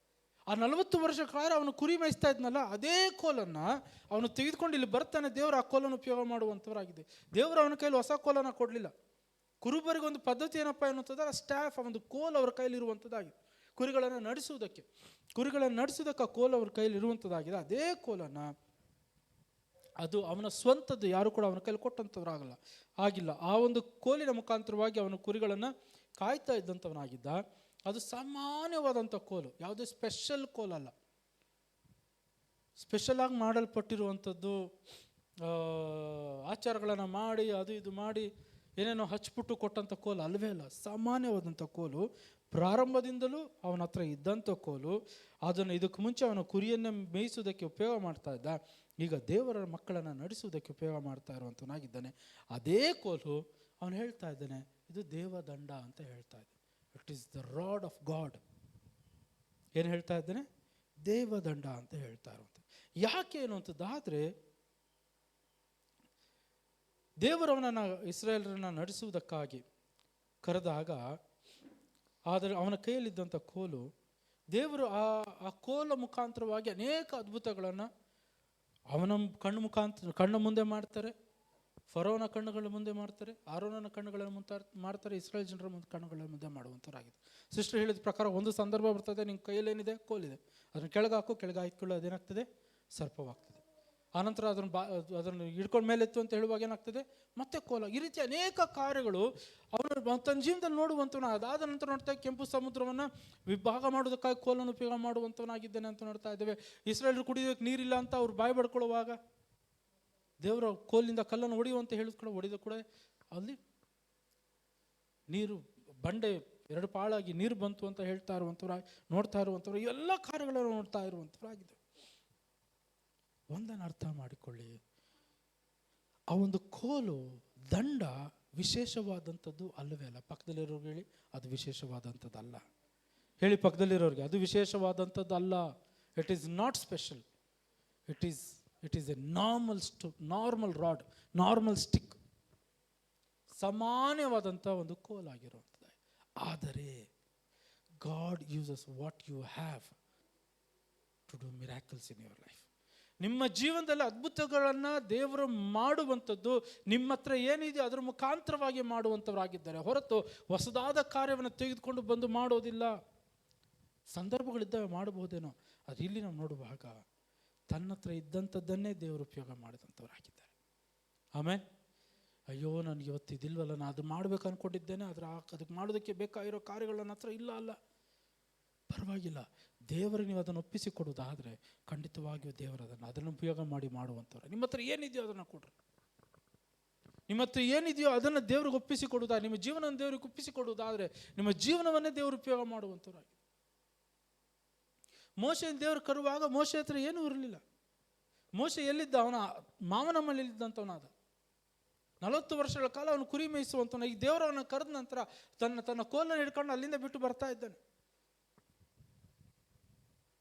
ಆ 40 ವರ್ಷ ಕಾಲ ಅವನು ಕುರಿ ಮೇಯಿಸ್ತಾ ಇದ್ನಲ್ಲ, ಅದೇ ಕೋಲನ್ನು ಅವನು ತೆಗೆದುಕೊಂಡು ಇಲ್ಲಿ ಬರ್ತಾನೆ. ದೇವರು ಆ ಕೋಲನ್ನು ಉಪಯೋಗ ಮಾಡುವಂಥವರಾಗಿದೆ. ದೇವರು ಅವನ ಕೈಯಲ್ಲಿ ಹೊಸ ಕೋಲನ್ನು ಕೊಡಲಿಲ್ಲ. ಕುರುಬರಿಗೊಂದು ಪದ್ಧತಿ ಏನಪ್ಪ ಎನ್ನುವಂಥದ್ದು, ಸ್ಟಾಫ್, ಒಂದು ಕೋಲ್ ಅವರ ಕೈಲಿ ಇರುವಂಥದ್ದಾಗಿದೆ. ಕುರಿಗಳನ್ನು ನಡೆಸುವುದಕ್ಕೆ ಆ ಕೋಲು ಅವ್ರ ಕೈಲಿ ಇರುವಂಥದ್ದಾಗಿದೆ. ಅದೇ ಕೋಲನ್ನು ಅದು ಅವನ ಸ್ವಂತದ್ದು, ಯಾರು ಕೂಡ ಅವನ ಕೈಲಿ ಕೊಟ್ಟಂಥವ್ರಾಗಲ್ಲ, ಆಗಿಲ್ಲ. ಆ ಒಂದು ಕೋಲಿನ ಮುಖಾಂತರವಾಗಿ ಅವನು ಕುರಿಗಳನ್ನು ಕಾಯ್ತಾ ಇದ್ದಂಥವನಾಗಿದ್ದ. ಅದು ಸಾಮಾನ್ಯವಾದಂಥ ಕೋಲು, ಯಾವುದೇ ಸ್ಪೆಷಲ್ ಕೋಲಲ್ಲ, ಸ್ಪೆಷಲ್ ಆಗಿ ಮಾಡಲ್ಪಟ್ಟಿರುವಂಥದ್ದು, ಆಚಾರಗಳನ್ನು ಮಾಡಿ ಅದು ಇದು ಮಾಡಿ ಏನೇನೋ ಹಚ್ಬಿಟ್ಟು ಕೊಟ್ಟಂಥ ಕೋಲು ಅಲ್ವೇ ಅಲ್ಲ. ಸಾಮಾನ್ಯವಾದಂಥ ಕೋಲು, ಪ್ರಾರಂಭದಿಂದಲೂ ಅವನ ಹತ್ರ ಇದ್ದಂಥ ಕೋಲು. ಅದನ್ನು ಇದಕ್ಕೆ ಮುಂಚೆ ಅವನು ಕುರಿಯನ್ನು ಮೇಯಿಸುವುದಕ್ಕೆ ಉಪಯೋಗ ಮಾಡ್ತಾ ಇದ್ದ, ಈಗ ದೇವರ ಮಕ್ಕಳನ್ನು ನಡೆಸುವುದಕ್ಕೆ ಉಪಯೋಗ ಮಾಡ್ತಾ ಇರುವಂಥವನಾಗಿದ್ದಾನೆ. ಅದೇ ಕೋಲು ಅವನು ಹೇಳ್ತಾ ಇದ್ದಾನೆ, ಇದು ದೇವದಂಡ ಅಂತ ಹೇಳ್ತಾ ಇದ್ದಾನೆ. It is the rod of god. ಏನು ಹೇಳ್ತಾ ಇದ್ದಾನೆ? ದೇವದಂಡ ಅಂತ ಹೇಳ್ತಾ ಇರುವಂಥದ್ದು. ಯಾಕೆ ಅನ್ನುವಂಥದ್ದಾದರೆ, ದೇವರವನನ್ನು ಇಸ್ರಾಯೇಲರನ್ನು ನಡೆಸುವುದಕ್ಕಾಗಿ ಕರೆದಾಗ, ಆದರೆ ಅವನ ಕೈಯಲ್ಲಿದ್ದಂಥ ಕೋಲು, ದೇವರು ಆ ಕೋಲ ಮುಖಾಂತರವಾಗಿ ಅನೇಕ ಅದ್ಭುತಗಳನ್ನು ಅವನ ಕಣ್ಣ ಮುಂದೆ ಮಾಡ್ತಾರೆ. ಫರೋನ ಕಣ್ಣುಗಳ ಮುಂದೆ ಮಾಡ್ತಾರೆ, ಆರೋನನ ಕಣ್ಣುಗಳ ಮಾಡ್ತಾರೆ, ಇಸ್ರಾಯೇಲ್ ಜನರ ಕಣ್ಣುಗಳ ಮುಂದೆ ಮಾಡುವಂಥವ್ರಾಗಿದೆ. ಸಿಸ್ಟರ್ ಹೇಳಿದ ಪ್ರಕಾರ ಒಂದು ಸಂದರ್ಭ ಬರ್ತದೆ, ನಿಮ್ಮ ಕೈಯಲ್ಲೇನಿದೆ? ಕೋಲಿದೆ, ಅದನ್ನು ಕೆಳಗಾಕು, ಕೆಳಗೆ ಹಾಕಿಕೊಳ್ಳೋ, ಅದೇನಾಗ್ತದೆ? ಸರ್ಪವಾಗ್ತದೆ. ಆನಂತರ ಅದನ್ನು ಹಿಡ್ಕೊಂಡು ಮೇಲೆತ್ತು ಅಂತ ಹೇಳುವಾಗ ಏನಾಗ್ತದೆ? ಮತ್ತೆ ಕೋಲ. ಈ ರೀತಿ ಅನೇಕ ಕಾರ್ಯಗಳು ಅವನು ತನ್ನ ಜೀವನದಲ್ಲಿ ನೋಡುವಂಥವನ. ಅದಾದ ನಂತರ ನೋಡ್ತಾ ಕೆಂಪು ಸಮುದ್ರವನ್ನು ವಿಭಾಗ ಮಾಡೋದಕ್ಕಾಗಿ ಕೋಲನ್ನು ಉಪಯೋಗ ಮಾಡುವಂಥವನಾಗಿದ್ದಾನೆ ಅಂತ ನೋಡ್ತಾ ಇದ್ದೇವೆ. ಇಸ್ರಾಯೇಲರು ಕುಡಿಯೋದಕ್ಕೆ ನೀರಿಲ್ಲ ಅಂತ ಅವ್ರು ಬಾಯಿ ಬಡ್ಕೊಳ್ಳುವಾಗ ದೇವರ ಕೋಲಿನಿಂದ ಕಲ್ಲನ್ನು ಹೊಡೆಯುವಂತ ಹೇಳಿದ ಹೊಡೆದ ಕೂಡ ಅಲ್ಲಿ ನೀರು ಬಂಡೆ 2 ಪಾಳಾಗಿ ನೀರು ಬಂತು ಅಂತ ಹೇಳ್ತಾ ಇರುವಂಥವ್ರು, ನೋಡ್ತಾ ಇರುವಂಥವ್ರು, ಎಲ್ಲ ಕಾರ್ಯಗಳನ್ನು ನೋಡ್ತಾ ಇರುವಂಥವ್ರಾಗಿದೆ. ಒಂದನ್ನು ಅರ್ಥ ಮಾಡಿಕೊಳ್ಳಿ, ಆ ಒಂದು ಕೋಲು, ದಂಡ ವಿಶೇಷವಾದಂಥದ್ದು ಅಲ್ಲವೇ ಅಲ್ಲ. ಪಕ್ಕದಲ್ಲಿರೋರ್ಗೆ ಹೇಳಿ, ಅದು ವಿಶೇಷವಾದಂಥದ್ದಲ್ಲ. ಹೇಳಿ ಪಕ್ಕದಲ್ಲಿರೋರಿಗೆ, ಅದು ವಿಶೇಷವಾದಂಥದ್ದು ಅಲ್ಲ. It is not special. It is a normal rod, normal stick, ಸಾಮಾನ್ಯವಾದಂಥ ಒಂದು ಕೋಲಾಗಿರುವಂಥದ್ದು. ಆದರೆ God uses what you have to do miracles in your life. ನಿಮ್ಮ ಜೀವನದಲ್ಲಿ ಅದ್ಭುತಗಳನ್ನು ದೇವರು ಮಾಡುವಂಥದ್ದು ನಿಮ್ಮ ಹತ್ರ ಏನಿದೆ ಅದರ ಮುಖಾಂತರವಾಗಿ ಮಾಡುವಂಥವರಾಗಿದ್ದಾರೆ, ಹೊರತು ಹೊಸದಾದ ಕಾರ್ಯವನ್ನು ತೆಗೆದುಕೊಂಡು ಬಂದು ಮಾಡೋದಿಲ್ಲ. ಸಂದರ್ಭಗಳಿದ್ದಾವೆ, ಮಾಡಬಹುದೇನೋ. ಅದು ಇಲ್ಲಿ ನಾವು ನೋಡುವಾಗ ತನ್ನ ಹತ್ರ ಇದ್ದಂಥದ್ದನ್ನೇ ದೇವರು ಉಪಯೋಗ ಮಾಡಿದಂಥವರಾಗಿದ್ದಾರೆ. ಆಮೇಲೆ ಅಯ್ಯೋ ನನಗೆ ಇವತ್ತು ಇದಿಲ್ವಲ್ಲ, ನಾನು ಅದು ಮಾಡ್ಬೇಕು ಅಂದ್ಕೊಂಡಿದ್ದೇನೆ, ಅದಕ್ಕೆ ಮಾಡೋದಕ್ಕೆ ಬೇಕಾಗಿರೋ ಕಾರ್ಯಗಳು ನನ್ನ ಹತ್ರ ಇಲ್ಲ. ಅಲ್ಲ, ಪರವಾಗಿಲ್ಲ, ದೇವರಿಗೆ ನೀವು ಅದನ್ನು ಒಪ್ಪಿಸಿ ಕೊಡೋದಾದರೆ ಖಂಡಿತವಾಗಿಯೂ ದೇವರು ಅದನ್ನು ಉಪಯೋಗ ಮಾಡಿ ಮಾಡುವಂಥವ್ರು. ನಿಮ್ಮ ಹತ್ರ ಏನಿದೆಯೋ ಅದನ್ನು ಕೊಡ್ರಿ. ನಿಮ್ಮ ಹತ್ರ ಏನಿದೆಯೋ ಅದನ್ನು ದೇವ್ರಿಗೆ ಒಪ್ಪಿಸಿ ಕೊಡುವುದಾದ್ರೆ, ನಿಮ್ಮ ಜೀವನ ದೇವ್ರಿಗೆ ಒಪ್ಪಿಸಿ ಕೊಡುವುದಾದರೆ ನಿಮ್ಮ ಜೀವನವನ್ನೇ ದೇವರು ಉಪಯೋಗ ಮಾಡುವಂಥವ್ರಾಗಿ. ಮೋಶೆನ ದೇವರು ಕರುವಾಗ ಮೋಶೆ ಹತ್ರ ಏನೂ ಇರಲಿಲ್ಲ. ಮೋಶೆ ಎಲ್ಲಿದ್ದ? ಅವನ ಮಾವನ ಮನೆಯಲ್ಲಿದ್ದಂಥವನಾದ. 40 ವರ್ಷಗಳ ಕಾಲ ಅವನು ಕುರಿ ಮೇಯಿಸುವಂಥವನ. ಈಗ ದೇವರು ಅವನ ಕರೆದ ನಂತರ ತನ್ನ ಕೋಲನ್ನು ಹಿಡ್ಕೊಂಡು ಅಲ್ಲಿಂದ ಬಿಟ್ಟು ಬರ್ತಾ ಇದ್ದಾನೆ.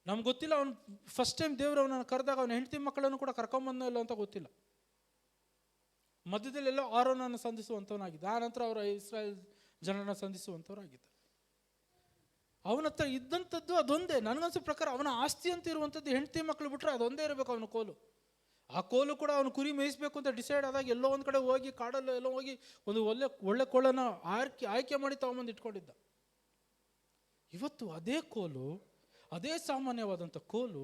ನಮ್ಗೆ ಗೊತ್ತಿಲ್ಲ ಅವನು ಫಸ್ಟ್ ಟೈಮ್ ದೇವರು ಅವನನ್ನು ಕರೆದಾಗ ಅವನ ಹೆಂಡತಿ ಮಕ್ಕಳನ್ನು ಕೂಡ ಕರ್ಕೊಂಬಂದೋ ಇಲ್ಲ ಅಂತ ಗೊತ್ತಿಲ್ಲ. ಮಧ್ಯದಲ್ಲೆಲ್ಲೋ ಆರೋನನ್ನು ಸಂಧಿಸುವಂಥವನಾಗಿದ್ದ. ಆ ನಂತರ ಅವರ ಇಸ್ರಾಯೇಲ್ ಜನರನ್ನು ಸಂಧಿಸುವಂಥವರಾಗಿದ್ದ. ಅವನ ಹತ್ರ ಇದ್ದಂಥದ್ದು ಅದೊಂದೇ. ನನಗನ್ಸೋ ಪ್ರಕಾರ ಅವನ ಆಸ್ತಿ ಅಂತ ಇರುವಂಥದ್ದು ಹೆಂಡತಿ ಮಕ್ಕಳು ಬಿಟ್ಟರೆ ಅದೊಂದೇ ಇರಬೇಕು ಅವನ ಕೋಲು. ಆ ಕೋಲು ಕೂಡ ಅವನು ಕುರಿ ಮೇಯಿಸಬೇಕು ಅಂತ ಡಿಸೈಡ್ ಆದಾಗ ಎಲ್ಲೋ ಒಂದು ಕಡೆ ಹೋಗಿ ಕಾಡಲ್ಲೋ ಎಲ್ಲೋ ಹೋಗಿ ಒಂದು ಒಳ್ಳೆ ಕೋಲನ್ನು ಆಯ್ಕೆ ಮಾಡಿ ತಗೊಂಬಂದು ಇಟ್ಕೊಂಡಿದ್ದ. ಇವತ್ತು ಅದೇ ಕೋಲು, ಅದೇ ಸಾಮಾನ್ಯವಾದಂಥ ಕೋಲು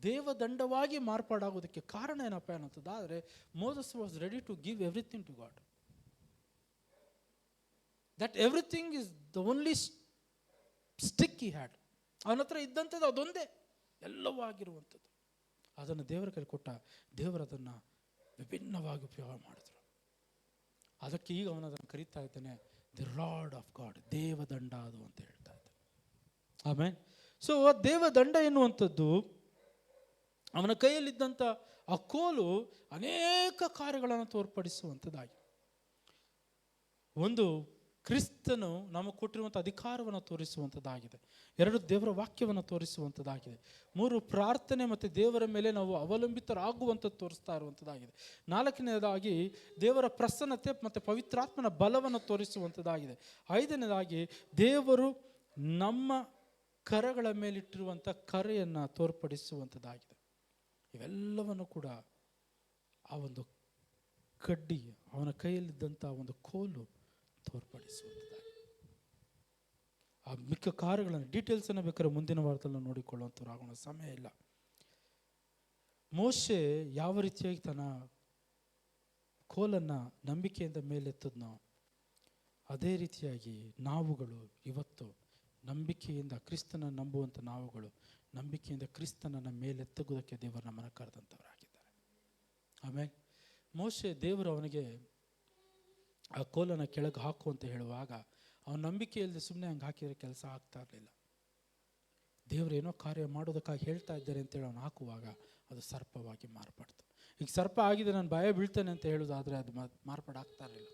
ದೇವದಂಡವಾಗಿ ಮಾರ್ಪಾಡಾಗೋದಕ್ಕೆ ಕಾರಣ ಏನಪ್ಪ ಅನ್ನೋದಾದರೆ, Moses was ready to give everything to God. That everything is the only stick he had. ಅವನ ಹತ್ರ ಇದ್ದಂಥದ್ದು ಅದೊಂದೇ ಎಲ್ಲವೂ ಆಗಿರುವಂಥದ್ದು. ಅದನ್ನು ದೇವರ ಕೈ ಕೊಟ್ಟ. ದೇವರು ಅದನ್ನು ವಿಭಿನ್ನವಾಗಿ ಉಪಯೋಗ ಮಾಡಿದ್ರು. ಅದಕ್ಕೆ ಈಗ ಅವನದನ್ನು ಕರೀತಾ ಇದ್ದಾನೆ ದಿ ರಾಡ್ ಆಫ್ ಗಾಡ್, ದೇವದಂಡ ಅದು ಅಂತ ಹೇಳ್ತಾ ಇದ್ದಾನೆ. ಆಮೇಲೆ ಸೊ ದೇವದಂಡ ಎನ್ನುವಂಥದ್ದು ಅವನ ಕೈಯಲ್ಲಿದ್ದಂಥ ಆ ಕೋಲು ಅನೇಕ ಕಾರ್ಯಗಳನ್ನು ತೋರ್ಪಡಿಸುವಂಥದ್ದಾಗಿ. ಒಂದು ಕ್ರಿಸ್ತನು ನಮಗೆ ಕೊಟ್ಟಿರುವಂಥ ಅಧಿಕಾರವನ್ನು ತೋರಿಸುವಂಥದ್ದಾಗಿದೆ. 2 ದೇವರ ವಾಕ್ಯವನ್ನು ತೋರಿಸುವಂಥದ್ದಾಗಿದೆ. 3 ಪ್ರಾರ್ಥನೆ ಮತ್ತು ದೇವರ ಮೇಲೆ ನಾವು ಅವಲಂಬಿತರಾಗುವಂಥದ್ದು ತೋರಿಸ್ತಾ ಇರುವಂಥದ್ದಾಗಿದೆ. 4ನೇದಾಗಿ ದೇವರ ಪ್ರಸನ್ನತೆ ಮತ್ತು ಪವಿತ್ರಾತ್ಮನ ಬಲವನ್ನು ತೋರಿಸುವಂಥದ್ದಾಗಿದೆ. 5ನೇದಾಗಿ ದೇವರು ನಮ್ಮ ಕರಗಳ ಮೇಲಿಟ್ಟಿರುವಂಥ ಕರೆಯನ್ನು ತೋರ್ಪಡಿಸುವಂಥದ್ದಾಗಿದೆ. ಇವೆಲ್ಲವನ್ನು ಕೂಡ ಆ ಒಂದು ಕಡ್ಡಿ, ಅವನ ಕೈಯಲ್ಲಿದ್ದಂಥ ಒಂದು ಕೋಲು ತೋರ್ಪಡಿಸುವಂಥದ್ದಾಗಿದೆ. ಆ ಮಿಕ್ಕ ಕಾರ್ಯಗಳನ್ನು ಡೀಟೇಲ್ಸನ್ನು ಬೇಕಾದ್ರೆ ಮುಂದಿನ ವಾರದಲ್ಲಿ ನೋಡಿಕೊಳ್ಳುವಂಥವ್ರಾಗೋಣ, ಸಮಯ ಇಲ್ಲ. ಮೋಶೆ ಯಾವ ರೀತಿಯಾಗಿ ತನ್ನ ಕೋಲನ್ನು ನಂಬಿಕೆಯಿಂದ ಮೇಲೆತ್ತದ್ನೋ ಅದೇ ರೀತಿಯಾಗಿ ನಾವುಗಳು ಇವತ್ತು ನಂಬಿಕೆಯಿಂದ ಕ್ರಿಸ್ತನ ನಂಬುವಂಥ ನಾವುಗಳು ನಂಬಿಕೆಯಿಂದ ಕ್ರಿಸ್ತನನ್ನು ಮೇಲೆತ್ತುವುದಕ್ಕೆ ದೇವರು ನಮ್ಮನ್ನು ಕರೆದಂಥವರಾಗಿದ್ದಾರೆ. ಆಮೇಲೆ ಮೋಶೆ ದೇವರು ಅವನಿಗೆ ಆ ಕೋಲನ್ನು ಕೆಳಗೆ ಹಾಕು ಅಂತ ಹೇಳುವಾಗ ಅವನ ನಂಬಿಕೆಯಲ್ಲಿ ಸುಮ್ಮನೆ ಹಂಗೆ ಹಾಕಿದರೆ ಕೆಲಸ ಆಗ್ತಾ ಇರಲಿಲ್ಲ. ದೇವರು ಏನೋ ಕಾರ್ಯ ಮಾಡೋದಕ್ಕಾಗಿ ಹೇಳ್ತಾ ಇದ್ದಾರೆ ಅಂತೇಳಿ ಅವನು ಹಾಕುವಾಗ ಅದು ಸರ್ಪವಾಗಿ ಮಾರ್ಪಡ್ತು. ಈಗ ಸರ್ಪ ಆಗಿದೆ, ನಾನು ಭಯ ಬೀಳ್ತೇನೆ ಅಂತ ಹೇಳೋದಾದರೆ ಅದು ಮಾರ್ಪಾಡಾಗ್ತಾ ಇರಲಿಲ್ಲ.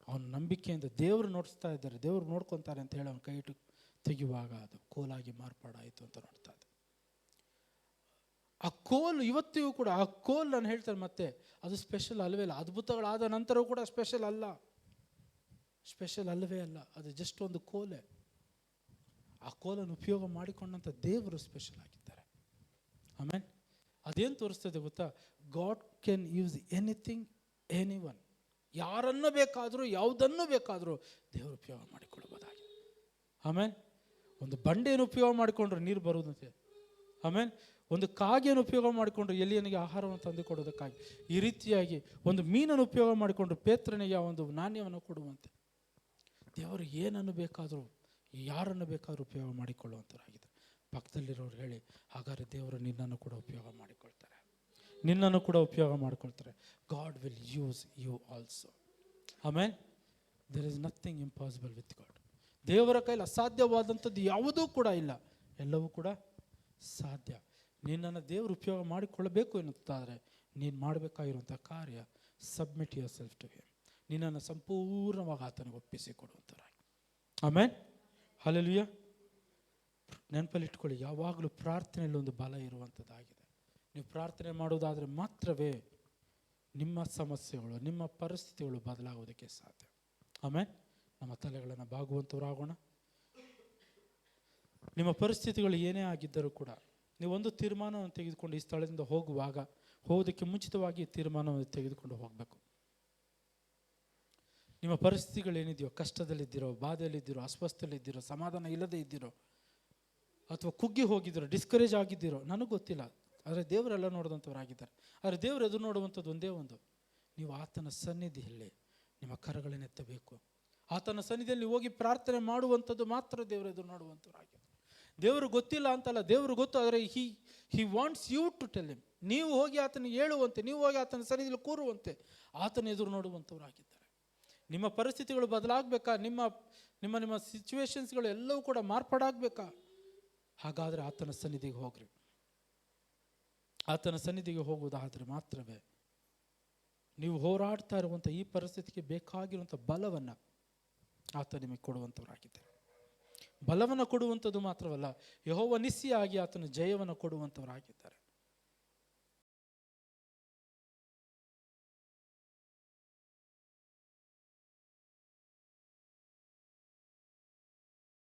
ಅವನ ನಂಬಿಕೆಯಿಂದ ದೇವರು ನೋಡಿಸ್ತಾ ಇದ್ದಾರೆ, ದೇವರು ನೋಡ್ಕೊತಾರೆ ಅಂತ ಹೇಳಿ ಅವನ ಕೈ ಇಟ್ಟು ತೆಗೆಯುವಾಗ ಅದು ಕೋಲಾಗಿ ಮಾರ್ಪಾಡಾಯಿತು ಅಂತ ನೋಡ್ತಾ ಇದೆ. ಆ ಕೋಲು ಇವತ್ತಿಗೂ ಕೂಡ, ಆ ಕೋಲ್ ನಾನು ಹೇಳ್ತಾರೆ ಮತ್ತೆ ಅದು ಸ್ಪೆಷಲ್ ಅಲ್ಲವೇ ಇಲ್ಲ. ಅದ್ಭುತಗಳಾದ ನಂತರವೂ ಕೂಡ ಸ್ಪೆಷಲ್ ಅಲ್ಲವೇ ಅಲ್ಲ. ಅದು ಜಸ್ಟ್ ಒಂದು ಕೋಲೆ. ಆ ಕೋಲನ್ನು ಉಪಯೋಗ ಮಾಡಿಕೊಂಡಂಥ ದೇವರು ಸ್ಪೆಷಲ್ ಆಗಿದ್ದಾರೆ. ಆಮೇಲೆ ಅದೇನು ತೋರಿಸ್ತದೆ ಗೊತ್ತಾ? God can use anything, anyone. ಯಾರನ್ನು ಬೇಕಾದರೂ ಯಾವುದನ್ನು ಬೇಕಾದರೂ ದೇವರು ಉಪಯೋಗ ಮಾಡಿಕೊಳ್ಳಬಹುದಾಗಿದೆ. ಆಮೇಲೆ ಒಂದು ಬಂಡೆಯನ್ನು ಉಪಯೋಗ ಮಾಡಿಕೊಂಡ್ರೆ ನೀರು ಬರುವುದಂತೆ. ಆಮೇಲೆ ಒಂದು ಕಾಗೆಯನ್ನು ಉಪಯೋಗ ಮಾಡಿಕೊಂಡ್ರು ಎಲಿಯನಿಗೆ ಆಹಾರವನ್ನು ತಂದು ಕೊಡೋದಕ್ಕಾಗಿ. ಈ ರೀತಿಯಾಗಿ ಒಂದು ಮೀನನ್ನು ಉಪಯೋಗ ಮಾಡಿಕೊಂಡ್ರು ಪೇತ್ರನಿಗೆ ಒಂದು ನಾಣ್ಯವನ್ನು ಕೊಡುವಂತೆ. ದೇವರು ಏನನ್ನು ಬೇಕಾದರೂ ಯಾರನ್ನು ಬೇಕಾದರೂ ಉಪಯೋಗ ಮಾಡಿಕೊಳ್ಳುವಂಥವ್ರಾಗಿದೆ. ಪಕ್ಕದಲ್ಲಿರೋರು ಹೇಳಿ, ಹಾಗಾದರೆ ದೇವರು ನಿನ್ನನ್ನು ಕೂಡ ಉಪಯೋಗ ಮಾಡಿಕೊಳ್ತಾರೆ, ನಿನ್ನನ್ನು ಕೂಡ ಉಪಯೋಗ ಮಾಡಿಕೊಳ್ತಾರೆ. God will use you also. ಆಮೇಲೆ there is nothing impossible with God. ದೇವರ ಕೈಲಿ ಅಸಾಧ್ಯವಾದಂಥದ್ದು ಯಾವುದೂ ಕೂಡ ಇಲ್ಲ, ಎಲ್ಲವೂ ಕೂಡ ಸಾಧ್ಯ. ನಿನ್ನನ್ನು ದೇವರು ಉಪಯೋಗ ಮಾಡಿಕೊಳ್ಳಬೇಕು ಎನ್ನುತ್ತಾದರೆ ನೀನು ಮಾಡಬೇಕಾಗಿರುವಂಥ ಕಾರ್ಯ submit yourself to him. ನಿನ್ನನ್ನು ಸಂಪೂರ್ಣವಾಗಿ ಆತನಿಗೆ ಒಪ್ಪಿಸಿಕೊಡುವಂಥರಾಗಿ. ಆಮೇಲೆ ಹಲ್ಲೆಲೂಯಾ. ನೆನಪಲ್ಲಿಟ್ಕೊಳ್ಳಿ, ಯಾವಾಗಲೂ ಪ್ರಾರ್ಥನೆಯಲ್ಲಿ ಒಂದು ಬಲ ಇರುವಂಥದ್ದಾಗಿದೆ. ನೀವು ಪ್ರಾರ್ಥನೆ ಮಾಡೋದಾದರೆ ಮಾತ್ರವೇ ನಿಮ್ಮ ಸಮಸ್ಯೆಗಳು, ನಿಮ್ಮ ಪರಿಸ್ಥಿತಿಗಳು ಬದಲಾಗೋದಕ್ಕೆ ಸಾಧ್ಯ. ಆಮೇಲೆ ನಮ್ಮ ತಲೆಗಳನ್ನು ಬಾಗುವಂಥವ್ರಾಗೋಣ. ನಿಮ್ಮ ಪರಿಸ್ಥಿತಿಗಳು ಏನೇ ಆಗಿದ್ದರೂ ಕೂಡ ನೀವೊಂದು ತೀರ್ಮಾನವನ್ನು ತೆಗೆದುಕೊಂಡು ಈ ಸ್ಥಳದಿಂದ ಹೋಗೋದಕ್ಕೆ ಮುಂಚಿತವಾಗಿ ತೀರ್ಮಾನವನ್ನು ತೆಗೆದುಕೊಂಡು ಹೋಗಬೇಕು. ನಿಮ್ಮ ಪರಿಸ್ಥಿತಿಗಳೇನಿದೆಯೋ, ಕಷ್ಟದಲ್ಲಿದ್ದೀರೋ, ಬಾಧೆಯಲ್ಲಿದ್ದೀರೋ, ಅಸ್ವಸ್ಥದಲ್ಲಿದ್ದೀರೋ, ಸಮಾಧಾನ ಇಲ್ಲದೆ ಇದ್ದೀರೋ, ಅಥವಾ ಕುಗ್ಗಿ ಹೋಗಿದ್ದೀರೋ, ಡಿಸ್ಕರೇಜ್ ಆಗಿದ್ದೀರೋ, ನನಗೆ ಗೊತ್ತಿಲ್ಲ. ಆದರೆ ದೇವರೆಲ್ಲ ನೋಡಿದಂಥವರಾಗಿದ್ದಾರೆ. ಆದರೆ ದೇವರು ಎದುರು ನೋಡುವಂಥದ್ದು ಒಂದೇ ಒಂದು, ನೀವು ಆತನ ಸನ್ನಿಧಿಯಲ್ಲಿ ನಿಮ್ಮ ಕರಗಳನ್ನೆತ್ತಬೇಕು. ಆತನ ಸನ್ನಿಧಿಯಲ್ಲಿ ಹೋಗಿ ಪ್ರಾರ್ಥನೆ ಮಾಡುವಂಥದ್ದು ಮಾತ್ರ ದೇವರು ಎದುರು ನೋಡುವಂಥವರಾಗಿದ್ದಾರೆ. ದೇವರು ಗೊತ್ತಿಲ್ಲ ಅಂತಲ್ಲ, ದೇವರು ಗೊತ್ತು. ಆದರೆ he wants you to tell him. ನೀವು ಹೋಗಿ ಆತನಿಗೆ ಹೇಳುವಂತೆ, ನೀವು ಹೋಗಿ ಆತನ ಸನ್ನಿಧಿಯಲ್ಲಿ ಕೂರುವಂತೆ ಆತನ ಎದುರು ನೋಡುವಂಥವರಾಗಿದ್ದಾರೆ. ನಿಮ್ಮ ಪರಿಸ್ಥಿತಿಗಳು ಬದಲಾಗಬೇಕಾ, ನಿಮ್ಮ ನಿಮ್ಮ ನಿಮ್ಮ ಸಿಚುವೇಶನ್ಸ್ಗಳು ಎಲ್ಲವೂ ಕೂಡ ಮಾರ್ಪಾಡಾಗಬೇಕಾ? ಹಾಗಾದರೆ ಆತನ ಸನ್ನಿಧಿಗೆ ಹೋಗ್ರಿ. ಆತನ ಸನ್ನಿಧಿಗೆ ಹೋಗುವುದಾದರೆ ಮಾತ್ರವೇ ನೀವು ಹೋರಾಡ್ತಾ ಇರುವಂಥ ಈ ಪರಿಸ್ಥಿತಿಗೆ ಬೇಕಾಗಿರುವಂಥ ಬಲವನ್ನು ಆತ ನಿಮಗೆ ಕೊಡುವಂಥವರಾಗಿದ್ದಾರೆ. ಬಲವನ್ನು ಕೊಡುವಂಥದ್ದು ಮಾತ್ರವಲ್ಲ, ಯೆಹೋವ ನಿಸ್ಸಿಯಾಗಿ ಆತನ ಜಯವನ್ನು ಕೊಡುವಂಥವರಾಗಿದ್ದಾರೆ.